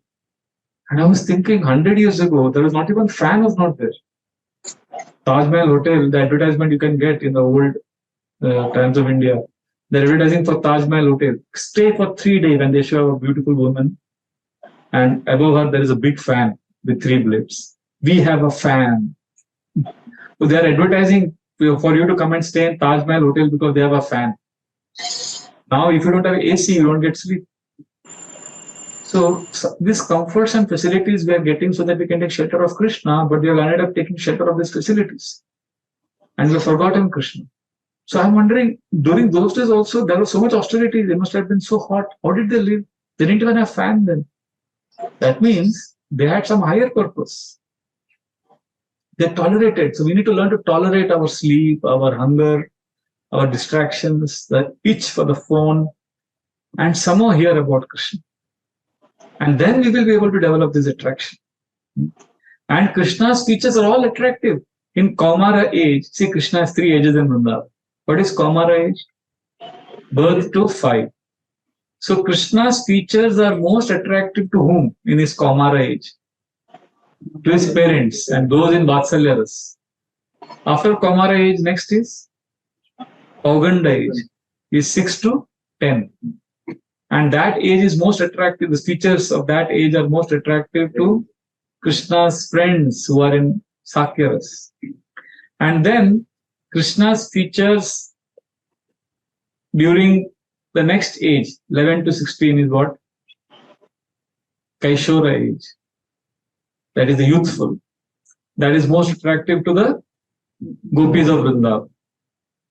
And I was thinking, 100 years ago, there was not even fan was not there. Taj Mahal Hotel, the advertisement you can get in the old times of India, they're advertising for Taj Mahal Hotel. Stay for 3 days, and they show a beautiful woman, and above her there is a big fan with 3 blades. We have a fan. So they are advertising for you to come and stay in Taj Mahal Hotel because they have a fan. Now, if you don't have AC, you don't get sleep. So these comforts and facilities we are getting so that we can take shelter of Krishna, but we have ended up taking shelter of these facilities. And we have forgotten Krishna. So I'm wondering, during those days also, there was so much austerity. They must have been so hot. How did they live? They didn't even have fan then. That means they had some higher purpose. They tolerated. So we need to learn to tolerate our sleep, our hunger, our distractions, the itch for the phone, and somehow hear about Krishna. And then we will be able to develop this attraction. And Krishna's features are all attractive. In Kaumara age, see, Krishna has 3 ages in Vrindavan. What is Kaumara age? Birth to 5. So Krishna's features are most attractive to whom in his Kaumara age? To his parents and those in Vatsalya Ras. After Kaumara age, next is Auganda age, is 6 to 10. And that age is most attractive. The features of that age are most attractive to Krishna's friends who are in Sakya Ras. And then Krishna's features during the next age, 11 to 16, is what? Kaishora age. That is the youthful. That is most attractive to the gopis of Vrindavan.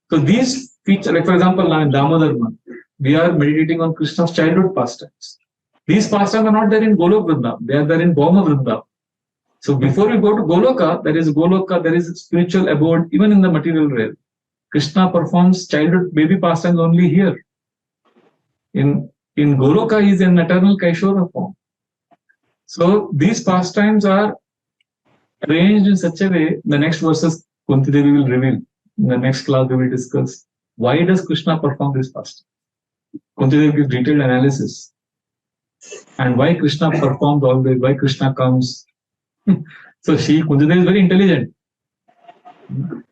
So these features, like for example, in Damodara, we are meditating on Krishna's childhood pastimes. These pastimes are not there in Golok Vrindavan. They are there in Bhauma Vrindavan. So before we go to Goloka, there is a spiritual abode even in the material realm. Krishna performs childhood baby pastimes only here. In Goloka, he is in eternal Kaishora form. So these pastimes are arranged in such a way, the next verses Kunti Devi will reveal. In the next class, we will discuss why does Krishna perform this pastime. Kunti Devi gives detailed analysis. And why Krishna performs always, why Krishna comes. So Kunti Devi is very intelligent.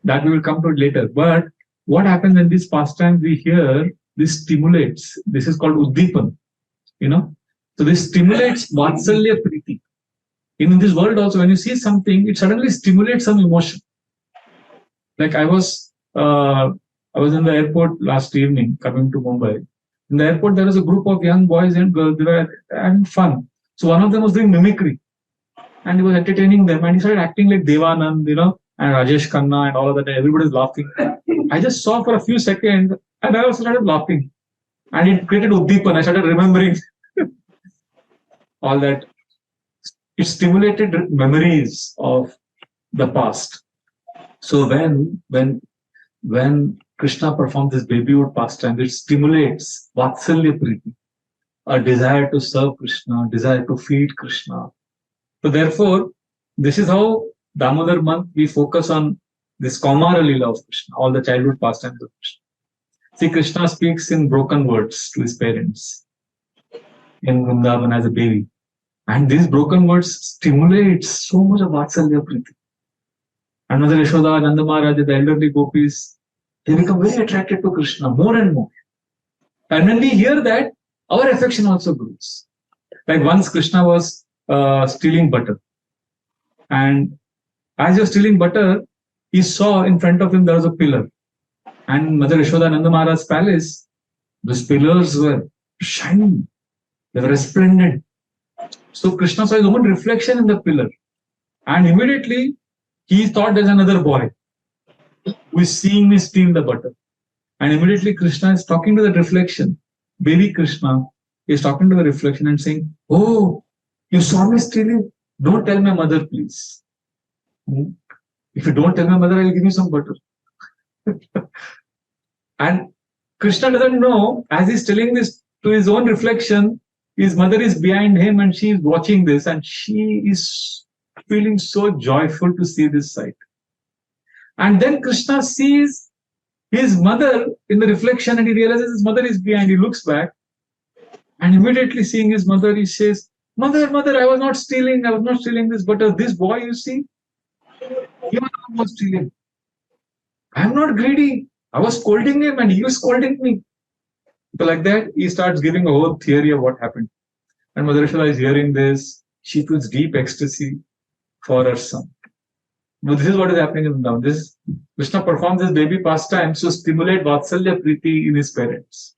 That we will come to it later. But what happens in these pastimes we hear, this stimulates. This is called Uddipan. So this stimulates Vatsalya Priti. In this world also, when you see something, it suddenly stimulates some emotion. Like I was in the airport last evening coming to Mumbai. In the airport, there was a group of young boys and girls. They were having fun. So one of them was doing mimicry. And he was entertaining them. And he started acting like Devanand, and Rajesh Khanna and all of that. Everybody's laughing. I just saw for a few seconds and I also started laughing. And it created Uddipan. I started remembering all that. It stimulated memories of the past. So when Krishna performs this babyhood pastime, it stimulates Vatsalya Priti, a desire to serve Krishna, desire to feed Krishna. So therefore, this is how Damodar month we focus on this Kaumara Leela of Krishna, all the childhood pastimes of Krishna. See, Krishna speaks in broken words to his parents in Vrindavan as a baby. And these broken words stimulate so much of Vatsalya Priti. And Mother Yashoda, Nanda Maharaj, the elderly gopis, they become very attracted to Krishna more and more. And when we hear that, our affection also grows. Like once Krishna was stealing butter. And as he was stealing butter, he saw in front of him there was a pillar. And Mother Yashoda Nanda Maharaj's palace, those pillars were shining. They were resplendent. So Krishna saw his own reflection in the pillar. And immediately he thought there's another boy who is seeing me steal the butter. And immediately Krishna is talking to that reflection. Baby Krishna is talking to the reflection and saying, "Oh, you saw me stealing? Don't tell my mother, please. If you don't tell my mother, I'll give you some butter." And Krishna doesn't know, as he's telling this to his own reflection, his mother is behind him and she is watching this and she is feeling so joyful to see this sight. And then Krishna sees his mother in the reflection and he realizes his mother is behind. He looks back and immediately seeing his mother, he says, "Mother, mother, I was not stealing this butter. This boy, you see, he was stealing. I'm not greedy. I was scolding him and he was scolding me." So like that, he starts giving a whole theory of what happened. And Mother Yashoda is hearing this. She feels deep ecstasy for her son. But this is what is happening in Vrindavan. This Krishna performs this baby pastime to stimulate Vatsalya Priti in his parents.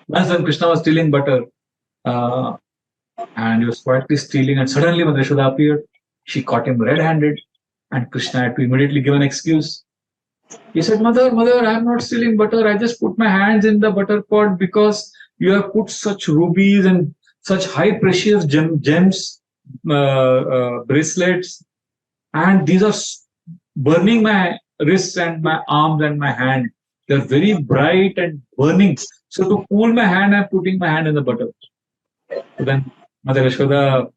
Once when Krishna was stealing butter, and he was quietly stealing, and suddenly Mother Yashoda appeared. She caught him red-handed, and Krishna had to immediately give an excuse. He said, "Mother, mother, I am not stealing butter. I just put my hands in the butter pot because you have put such rubies and such high precious gems, bracelets, and these are burning my wrists and my arms and my hand. They're very bright and burning. So to cool my hand, I'm putting my hand in the butter." So then Mother Yashoda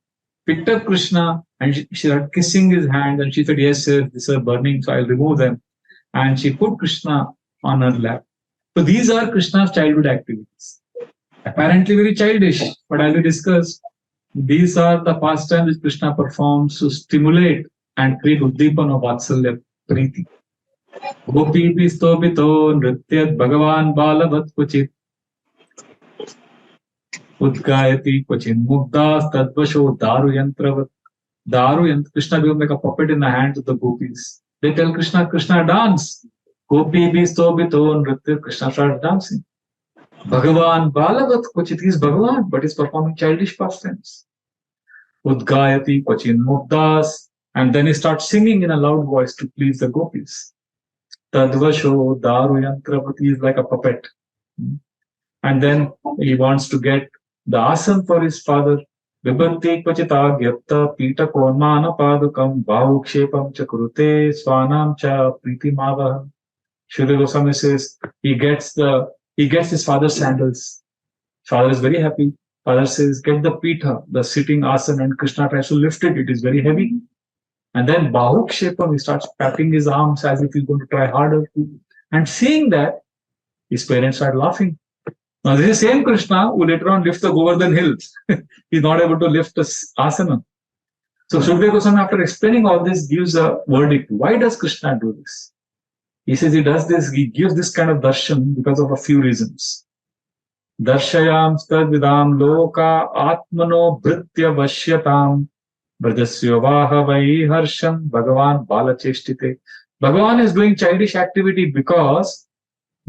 picked up Krishna and she started kissing his hand and she said, "Yes, sir, these are burning, so I'll remove them." And she put Krishna on her lap. So these are Krishna's childhood activities. Apparently very childish, but as we discussed, these are the pastimes which Krishna performs to stimulate and create Uddipan of Vatsalya Priti. Gopi Pistobito Nrityat Bhagavan Balavat Kuchit Udgayati Kwachin Mugdas Tadvasho Daru Yantravat. Krishna becomes like a puppet in the hands of the gopis. They tell Krishna, "Krishna, dance." Gopi Bistobito Nritya, Krishna starts dancing. Bhagavan Balavat Kwachit, he is Bhagavan, but he's performing childish pastimes. Udgayati Kwachin Mugdas, and then he starts singing in a loud voice to please the gopis. Tadvasho Daru Yantravati is like a puppet. And then he wants to get the asan for his father. Vibhakti Kvachita Gyapta Pita Konmana Padukam Bahukshepam Chakurute Swanam Cha Pritimavaham. Srila Goswami says he gets his father's sandals. Father is very happy. Father says, "Get the pita, the sitting asan," and Krishna tries to lift it. It is very heavy. And then Bahukshepam, he starts patting his arms as if he's going to try harder. And seeing that, his parents start laughing. Now, this is the same Krishna who later on lifts the Govardhan hill. He's not able to lift the asana. So, Shukdev Goswami, after explaining all this, gives a verdict. Why does Krishna do this? He says he gives this kind of darshan because of a few reasons. Darshayam stadvidam loka atmano bhritya vashyatam brajasya vahavai harsham bhagavan balacheshtite. Bhagavan is doing childish activity because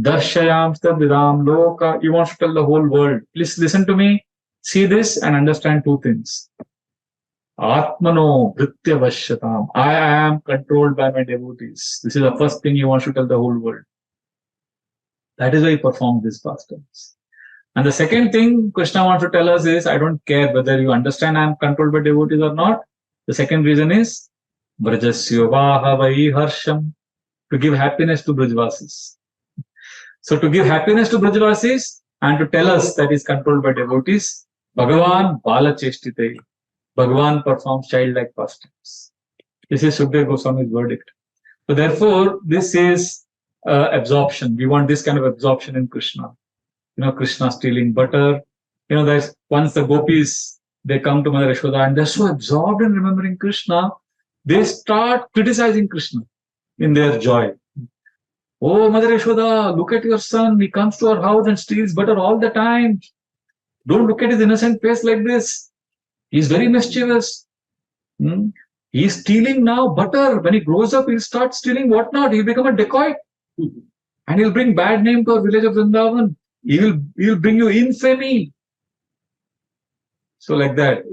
Darshayam stadvidam loka, he wants to tell the whole world. Please listen to me, see this and understand two things. Atmano Bhritya Vashyatam. I am controlled by my devotees. This is the first thing he wants to tell the whole world. That is why he performed these pastimes. And the second thing Krishna wants to tell us is, I don't care whether you understand I am controlled by devotees or not. The second reason is, Vrajasya Vahavai Harsham, to give happiness to Brajvasis. So to give happiness to Brajvasis and to tell us that is controlled by devotees, Bhagavan Bala Cheshtite. Bhagavan performs childlike pastimes. This is Sukdev Goswami's verdict. So therefore, this is absorption. We want this kind of absorption in Krishna. Krishna stealing butter. There's once the gopis, they come to Mother Yashoda and they're so absorbed in remembering Krishna, they start criticizing Krishna in their joy. Oh, Mother Yashoda, look at your son. He comes to our house and steals butter all the time. Don't look at his innocent face like this. He's very mischievous. He's stealing now butter. When he grows up, he'll start stealing whatnot. He'll become a dacoit. And he'll bring bad name to our village of Vrindavan. He'll bring you infamy. So like that,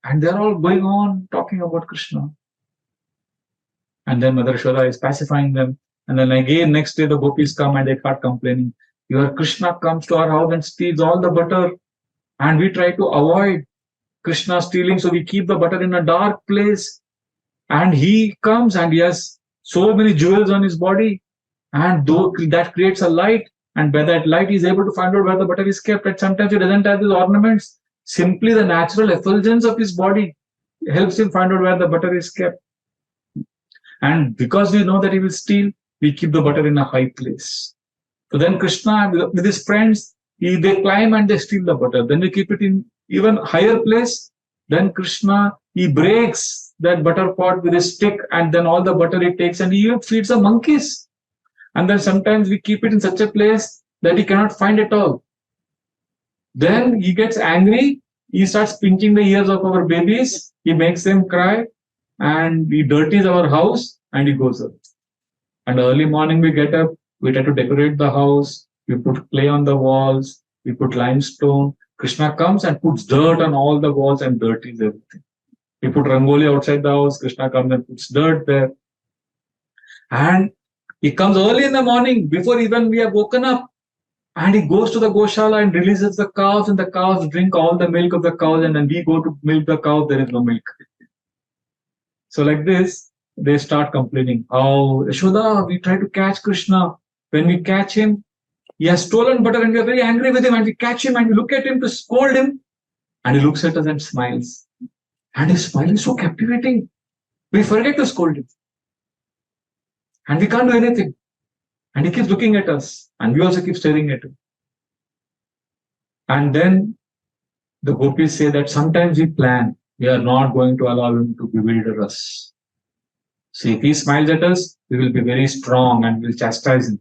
and they're all going on talking about Krishna. And then Mother Yashoda is pacifying them. And then again, next day, the gopis come and they start complaining. Your Krishna comes to our house and steals all the butter. And we try to avoid Krishna stealing, so we keep the butter in a dark place. And he comes and he has so many jewels on his body. And that creates a light. And by that light, he is able to find out where the butter is kept. And sometimes he doesn't have these ornaments. Simply the natural effulgence of his body helps him find out where the butter is kept. And because we know that he will steal, we keep the butter in a high place. So then Krishna, with his friends, they climb and they steal the butter. Then we keep it in even higher place. Then Krishna, he breaks that butter pot with his stick, and then all the butter he takes and he even feeds the monkeys. And then sometimes we keep it in such a place that he cannot find it all. Then he gets angry. He starts pinching the ears of our babies. He makes them cry and he dirties our house and he goes up. And early morning we get up, we try to decorate the house. We put clay on the walls. We put limestone. Krishna comes and puts dirt on all the walls and dirties everything. We put rangoli outside the house. Krishna comes and puts dirt there. And he comes early in the morning before even we have woken up. And he goes to the Goshala and releases the cows, and the cows drink all the milk of the cows. And then we go to milk the cows, there is no milk. So like this, they start complaining. Oh, Yashoda, we try to catch Krishna. When we catch him, he has stolen butter and we are very angry with him. And we catch him and we look at him to scold him. And he looks at us and smiles. And his smile is so captivating. We forget to scold him. And we can't do anything. And he keeps looking at us. And we also keep staring at him. And then the gopis say that sometimes we plan. We are not going to allow him to bewilder us. See, if he smiles at us, we will be very strong and will chastise him.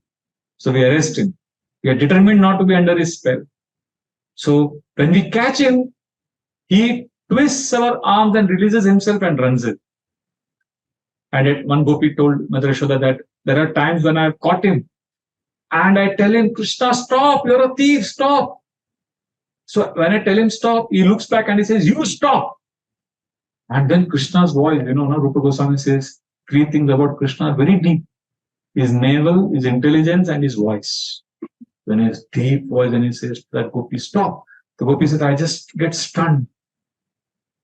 So we arrest him. We are determined not to be under his spell. So when we catch him, he twists our arms and releases himself and runs it. And one gopi told Mother Yashoda that there are times when I have caught him and I tell him, Krishna, stop, you're a thief, stop. So when I tell him stop, he looks back and he says, you stop. And then Krishna's voice, Rupa Goswami says 3 things about Krishna are very deep. His navel, his intelligence, and his voice. When his deep voice and he says to that gopi, stop. The gopi says, I just get stunned.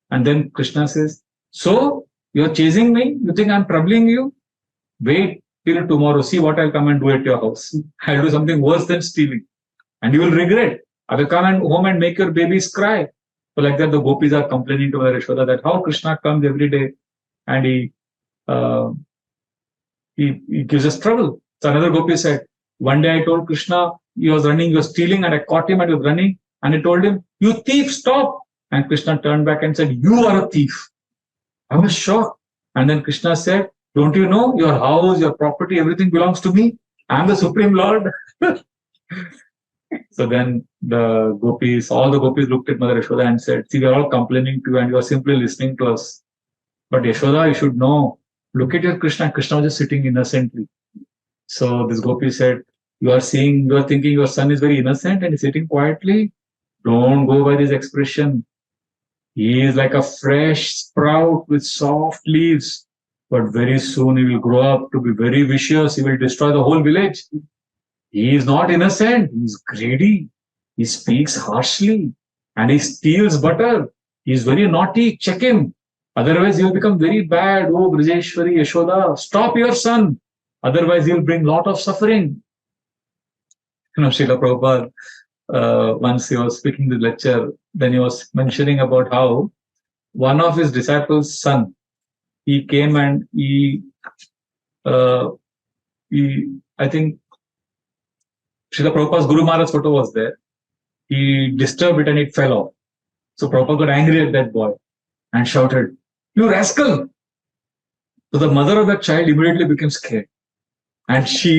And then Krishna says, so you're chasing me? You think I'm troubling you? Wait till tomorrow. See what I'll come and do at your house. I'll do something worse than stealing. And you will regret. I will come home and make your babies cry. So like that, the gopis are complaining to Mother Yashoda that how Krishna comes every day and he gives us trouble. So another gopi said, one day I told Krishna he was running, he was stealing, and I caught him and he was running. And I told him, you thief, stop. And Krishna turned back and said, you are a thief. I was shocked. And then Krishna said, don't you know your house, your property, everything belongs to me. I'm the Supreme Lord. So then all the gopis looked at Mother Yashoda and said, see, we're all complaining to you and you are simply listening to us. But Yashoda, you should know, look at your Krishna. Krishna was just sitting innocently. So this gopi said, you are thinking your son is very innocent and he's sitting quietly. Don't go by this expression. He is like a fresh sprout with soft leaves, but very soon he will grow up to be very vicious. He will destroy the whole village. He is not innocent. He is greedy. He speaks harshly and he steals butter. He is very naughty. Check him. Otherwise, he will become very bad. Oh, Brajeshwari, Yashoda, stop your son. Otherwise, he will bring lot of suffering. Srila Prabhupada, once he was speaking the lecture, then he was mentioning about how one of his disciples' son, he came and I think Srila Prabhupada's Guru Maharaj's photo was there. He disturbed it and it fell off. So Prabhupada got angry at that boy and shouted, "You rascal!" So the mother of that child immediately became scared. And she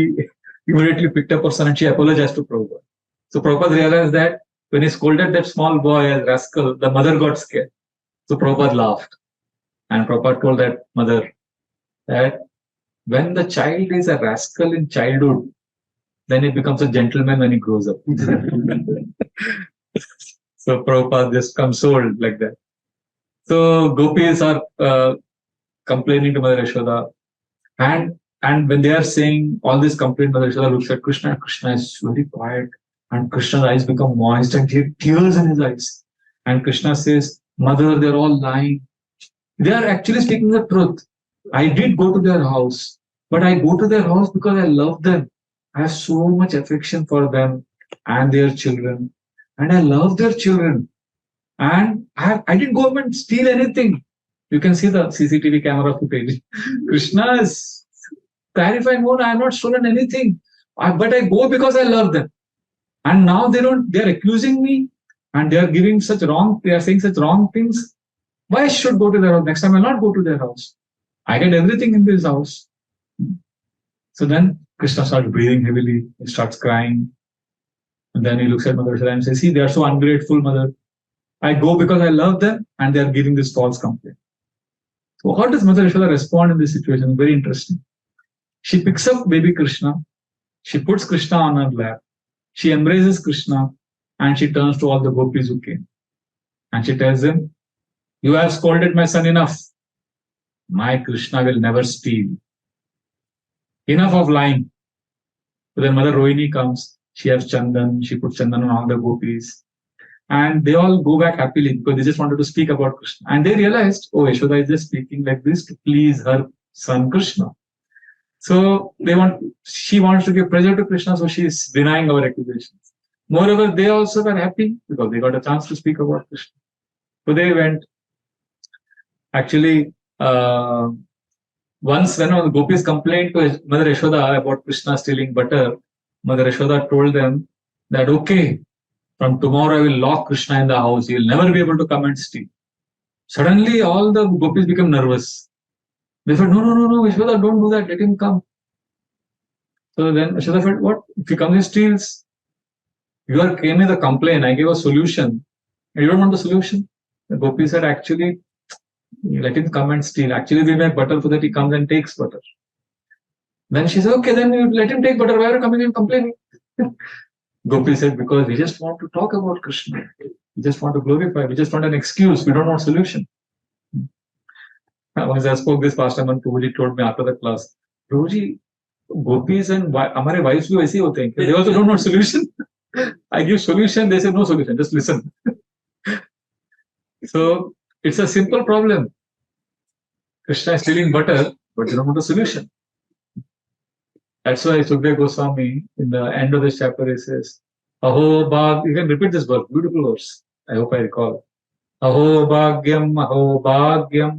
immediately picked up her son and she apologized to Prabhupada. So Prabhupada realized that when he scolded that small boy as rascal, the mother got scared. So Prabhupada laughed. And Prabhupada told that mother that when the child is a rascal in childhood, then he becomes a gentleman when he grows up. So Prabhupada just consoled like that. So gopis are complaining to Mother Yashoda. And when they are saying all this complaint, Mother Yashoda looks at Krishna. Krishna is very quiet. And Krishna's eyes become moist and he has tears in his eyes. And Krishna says, "Mother, they're all lying. They are actually speaking the truth. I did go to their house, but I go to their house because I love them. I have so much affection for them and their children. And I love their children. And I didn't go and steal anything." You can see the CCTV camera footage. Krishna is clarifying, "No, I have not stolen anything. But I go because I love them. And now they're accusing me and they are saying such wrong things. Why I should go to their house? Next time I'll not go to their house. I get everything in this house." So then Krishna starts breathing heavily. He starts crying. And then he looks at Mother Yashoda and says, "See, they are so ungrateful, Mother. I go because I love them and they are giving this false complaint." So how does Mother Yashoda respond in this situation? Very interesting. She picks up baby Krishna. She puts Krishna on her lap. She embraces Krishna and she turns to all the gopis who came. And she tells them, "You have scolded my son enough. My Krishna will never steal. Enough of lying." So then Mother Rohini comes. She has Chandan. She puts Chandan on all the gopis. And they all go back happily because they just wanted to speak about Krishna. And they realized, oh, Yashoda is just speaking like this to please her son Krishna. So she wants to give pleasure to Krishna, so she is denying our accusations. Moreover, they also were happy because they got a chance to speak about Krishna. So they went. Actually, once when the gopis complained to Mother Yashoda about Krishna stealing butter, Mother Yashoda told them that, "Okay, from tomorrow I will lock Krishna in the house. He will never be able to come and steal." Suddenly, all the gopis became nervous. They said, no, Yashoda, don't do that. Let him come. So then Yashoda said, "What? If he comes and steals, you came with a complaint. I gave a solution. And you don't want the solution?" The gopi said, "Actually, let him come and steal. Actually, we make butter so that he comes and takes butter." Then she said, "Okay, then you let him take butter. Why are you coming and complaining?" Gopi said, "Because we just want to talk about Krishna. We just want to glorify. We just want an excuse. We don't want a solution." Once I spoke this pastime and Prabhuji told me after the class, "Prabhuji, gopis and our wives भी वैसे ही होते हैं. They also don't want solution. I give solution. They say no solution. Just listen." So it's a simple problem. Krishna is stealing butter, but they don't want a solution. That's why Sukdev Goswami, in the end of this chapter, he says, "Aho bhag." You can repeat this verse, beautiful verse. I hope I recall. "Aho bhagyam, aho bhagyam.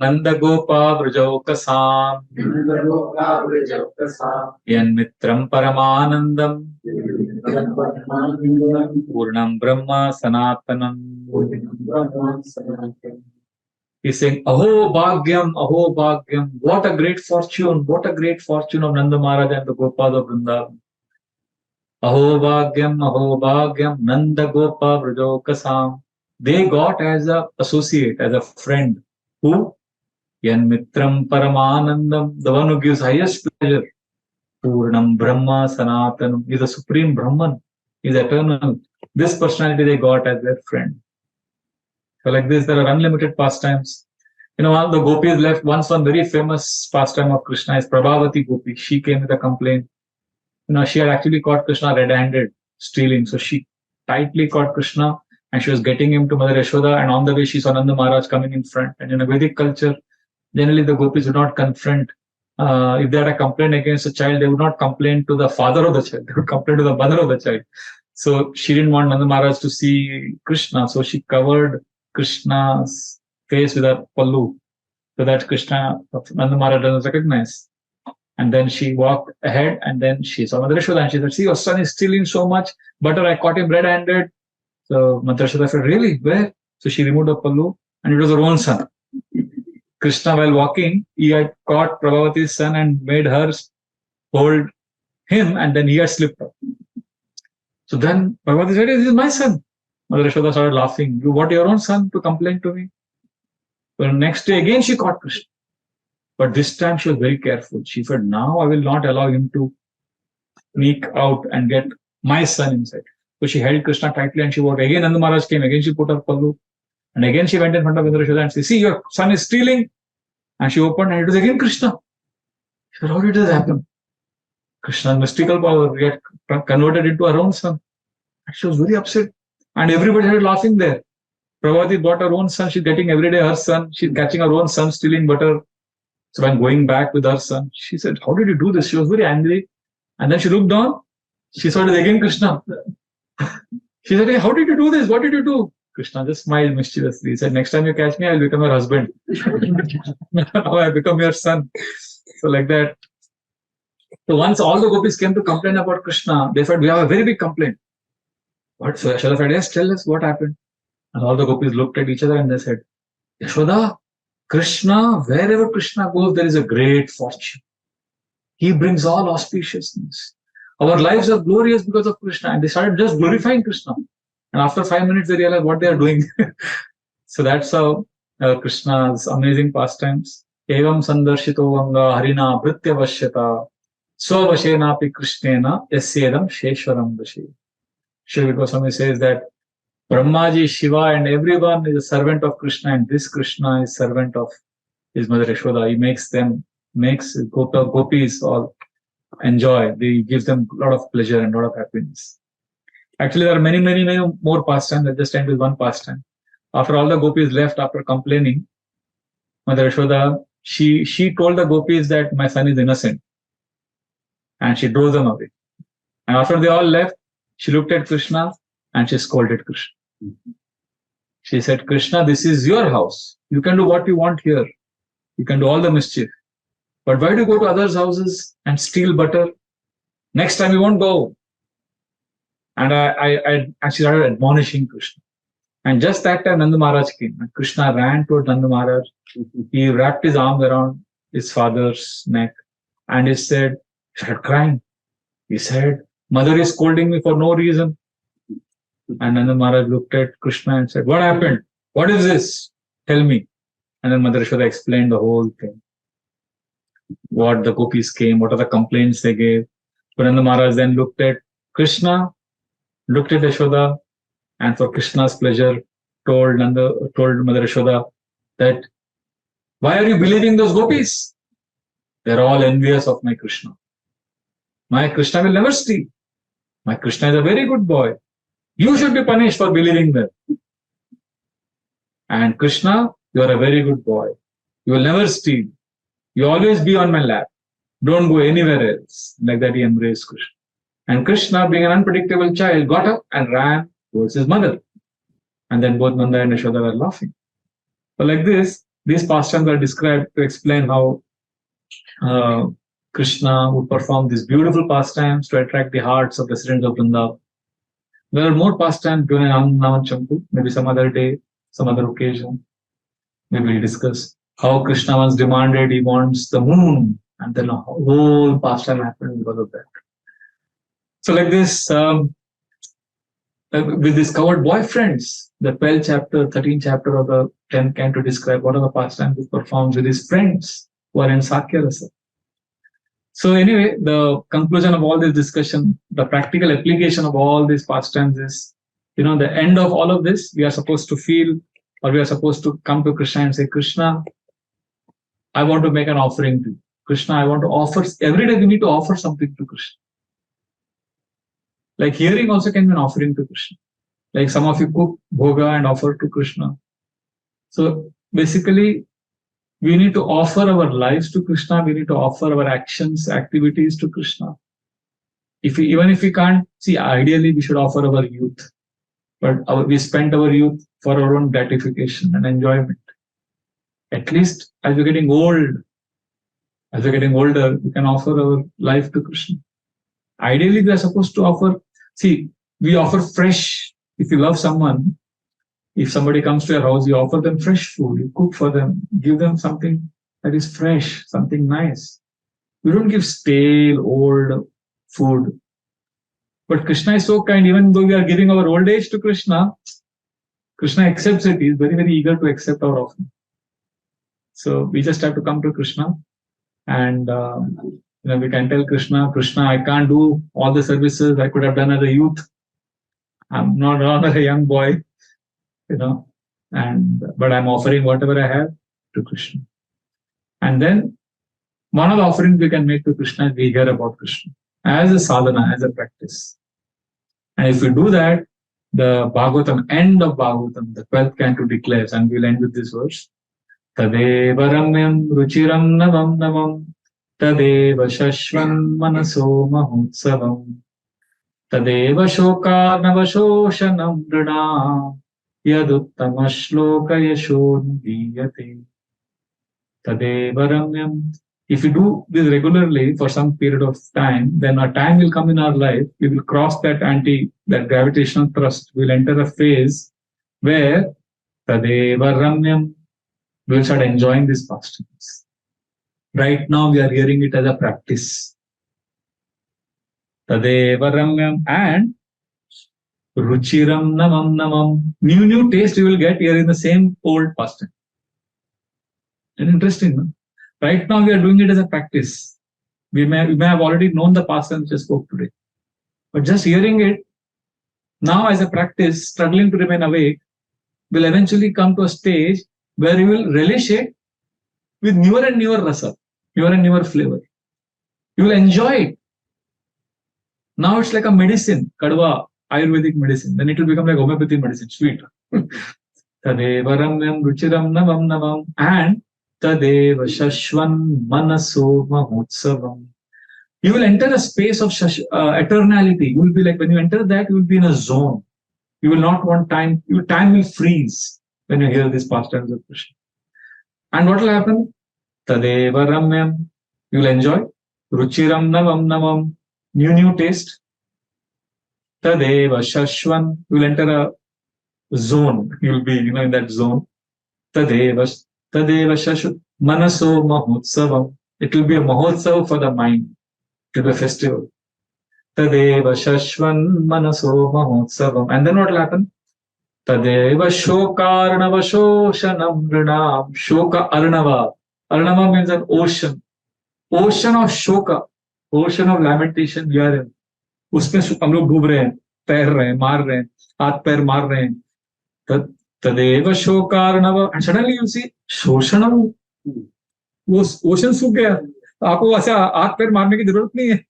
Nanda gopa vrajokasam. Yan mitram paramanandam. Purnam brahma sanatanam." He's saying, "Aho bhagyam, aho bhagyam." What a great fortune of Nanda Maharaj and the Gopas of Vrindavan. "Aho bhagyam, Nanda gopa vrajokasam." They got as an associate, as a friend. Who? Yan mitram paramanandam, the one who gives highest pleasure. Purnam brahma sanatanam, is the supreme Brahman. He's eternal. This personality they got as their friend. So like this, there are unlimited pastimes. One of the gopis left. Once one very famous pastime of Krishna is Prabhavati Gopi. She came with a complaint. She had actually caught Krishna red-handed stealing. So she tightly caught Krishna and she was getting him to Mother Yashoda. And on the way, she saw Nanda Maharaj coming in front. And in a Vedic culture, generally the gopis would not confront. If they had a complaint against a child, they would not complain to the father of the child. They would complain to the mother of the child. So she didn't want Nanda Maharaj to see Krishna. So she covered Krishna's face with a pallu so that Nanda Maharaj doesn't recognize. And then she walked ahead and then she saw Mother Yashoda and she said, see, your son is stealing so much butter. I caught him red-handed. So Mother Yashoda said, really? Where? So she removed the pallu and it was her own son. Krishna, while walking, he had caught Prabhavati's son and made her hold him and then he had slipped up. So then Prabhavati said, this is my son. Mother Yashoda started laughing. You want your own son to complain to me? So the next day again she caught Krishna. But this time she was very careful. She said, now I will not allow him to sneak out and get my son inside. So she held Krishna tightly and she walked. Again Nanda Maharaj came. Again she put her pallu. And again she went in front of Mother Yashoda and said, see, your son is stealing. And she opened and it was again Krishna. She said, how did this happen? Krishna's mystical power get converted into her own son. And she was very upset. And everybody started laughing there. Prabhavati bought her own son. She's getting every day her son. She's catching her own son stealing butter. So when going back with her son, she said, how did you do this? She was very angry. And then she looked down. She saw it again Krishna. She said, hey, how did you do this? What did you do? Krishna just smiled mischievously. He said, next time you catch me, I will become your husband. Now I become your son. So like that. So once all the gopis came to complain about Krishna, they said, we have a very big complaint. What? So Yashoda said, yes, tell us what happened. And all the gopis looked at each other and they said, Yashoda, Krishna, wherever Krishna goes, there is a great fortune. He brings all auspiciousness. Our lives are glorious because of Krishna. And they started just glorifying Krishna. And after 5 minutes, they realized what they are doing. So that's how Krishna's amazing pastimes. Evam sandarshito vanga harina bhritya vashyata svavashenapi krishnena yasyedam sheshwaram vashe. Srila Goswami says that Brahmaji, Shiva and everyone is a servant of Krishna and this Krishna is servant of his mother Yashoda. He makes gopis all enjoy. He gives them a lot of pleasure and a lot of happiness. Actually, there are many more pastimes. Let's just end with one pastime. After all the gopis left, after complaining, Mother Yashoda, she told the gopis that my son is innocent. And she drove them away. And after they all left, she looked at Krishna and she scolded Krishna. She said, Krishna, this is your house. You can do what you want here. You can do all the mischief. But why do you go to others' houses and steal butter? Next time you won't go. And I actually started admonishing Krishna. And just that time Nanda Maharaj came. And Krishna ran toward Nanda Maharaj. He wrapped his arm around his father's neck. And he started crying. He said, Mother is scolding me for no reason. And Nanda Maharaj looked at Krishna and said, what happened? What is this? Tell me. And then Mother Yashoda explained the whole thing. What the gopis came, what are the complaints they gave. But Nanda Maharaj then looked at Krishna, looked at Yashoda, and for Krishna's pleasure, told Mother Yashoda that, why are you believing those gopis? They're all envious of my Krishna. My Krishna will never steal. My Krishna is a very good boy. You should be punished for believing them. And Krishna, you are a very good boy. You will never steal. You always be on my lap. Don't go anywhere else. Like that he embraced Krishna. And Krishna, being an unpredictable child, got up and ran towards his mother. And then both Nanda and Yashoda were laughing. So like this, these pastimes are described to explain how Krishna would perform these beautiful pastimes to attract the hearts of residents of Vrindavan. There are more pastimes during Naman Champu, maybe some other day, some other occasion. Maybe we discuss how Krishna once demanded he wants the moon, and then a whole pastime happened because of that. So like this, we discovered boyfriends. The 12th chapter, 13th chapter of the 10th canto describe what are the pastimes he performs with his friends who are in Sakya Rasa. So anyway, the conclusion of all this discussion, the practical application of all these pastimes is, the end of all of this, we are supposed to feel, or we are supposed to come to Krishna and say, Krishna, I want to make an offering to you. Krishna, I want to offer, every day we need to offer something to Krishna. Like hearing also can be an offering to Krishna. Like some of you cook bhoga and offer to Krishna. So basically, we need to offer our lives to Krishna. We need to offer our actions, activities to Krishna. Even if we can't see, ideally we should offer our youth, but we spent our youth for our own gratification and enjoyment. At least as we're getting older, we can offer our life to Krishna. Ideally, we are supposed to offer. See, we offer fresh. If you love someone, if somebody comes to your house, you offer them fresh food, you cook for them, give them something that is fresh, something nice. We don't give stale, old food. But Krishna is so kind, even though we are giving our old age to Krishna, Krishna accepts it. He is very, very eager to accept our offering. So we just have to come to Krishna and we can tell Krishna, I can't do all the services I could have done as a youth. I'm not a young boy. But I'm offering whatever I have to Krishna. And then one of the offerings we can make to Krishna is we hear about Krishna as a sadhana, as a practice. And if we do that, the Bhagavatam, end of Bhagavatam, the 12th canto declares, and we'll end with this verse, Tadeva ramyam ruchiram navam navam, Tadeva shashvan manaso mahutsavam, Tadeva shoka navashoshanam drina, Yaduttama shloka yashonviyate. Tadeva ramyam. If we do this regularly for some period of time, then a time will come in our life, we will cross that gravitational thrust. We'll enter a phase where Tadeva ramyam, we'll start enjoying these pastimes. Right now, we are hearing it as a practice. Tadeva ramyam and Ruchiram navam navam. New taste you will get here in the same old pastime. And interesting, no? Right now we are doing it as a practice. We may have already known the pastime which I spoke today. But just hearing it now as a practice, struggling to remain awake, will eventually come to a stage where you will relish it with newer and newer rasa, newer and newer flavor. You will enjoy it. Now it's like a medicine, kadwa, Ayurvedic medicine. Then it will become like homeopathic medicine, sweet. Tadeva ramyam ruchiram navam navam and Tadeva shashvan manaso mahutsavam. You will enter a space of eternality. You will be like, when you enter that, you will be in a zone. You will not want time. Your time will freeze when you hear these pastimes of Krishna. And what will happen? Tadeva ramyam. You will enjoy. Ruchiram navam navam. New taste. Tadeva shashvan. You will enter a zone. You will be, in that zone. Tadeva shashvan manaso mahutsavam. It will be a mahotsav for the mind. It will be a festival. Tadeva shashvan manaso mahotsavam. And then what will happen? Tadeva shokarnava shoshanam rinam. Shoka arnava. Arnava means an ocean. Ocean of shoka. Ocean of lamentation we are in. उसमें हम लोग डूब रहे हैं, तैर रहे हैं, मार रहे हैं, हाथ पैर मार रहे हैं. तदेव शोकारनव. And suddenly you see शोषणम, वो ओशन सूख गया. आपको ऐसा हाथ पैर मारने की जरूरत नहीं है.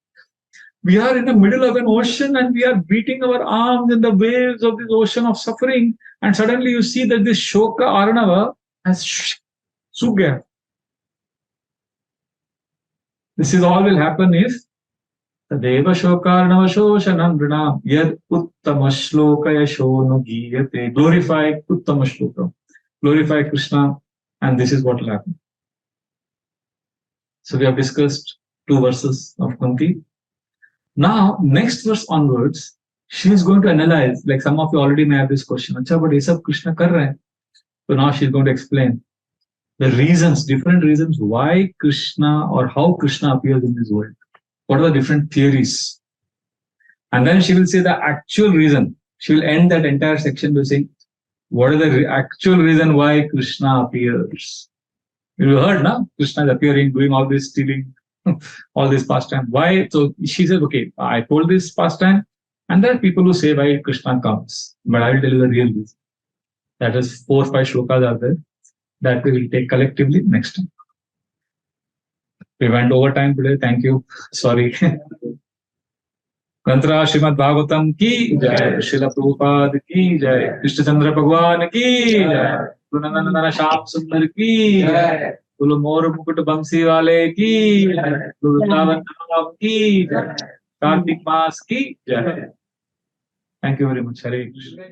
We are in the middle of an ocean and we are beating our arms in the waves of this ocean of suffering, and suddenly you see that this shoka arnava has सूख गया. This is all will happen if Tadeva shokarnava shoshanam rinam yad uttama shloka yashono giyate. Glorify uttama shloka. Glorify Krishna, and this is what will happen. So we have discussed 2 verses of Kunti. Now, next verse onwards, she is going to analyze, like some of you already may have this question, Acha, but ye sab Krishna kar rahe hain. So now she is going to explain the reasons, different reasons why Krishna or how Krishna appears in this world. What are the different theories? And then she will say the actual reason. She will end that entire section by saying, what is the actual reason why Krishna appears? You heard, na? Krishna is appearing, doing all this, stealing all these pastime. Why? So she said, okay, I told this pastime, and there are people who say why Krishna comes, but I will tell you the real reason. That is 4 or 5 shlokas are there that we will take collectively next time. We went over time today. Thank you. Sorry. ग्रंथराज Shrimad Bhagavatam की जय, श्रील प्रभुपाद की जय, कृष्णचंद्र भगवान की जय, गुरुनंदन श्याम सुंदर की जय, बोलो मोर मुकुट बंसी वाले की जय, वृंदावन धाम की जय, कार्तिक मास की जय. Thank you very much. Hare Krishna.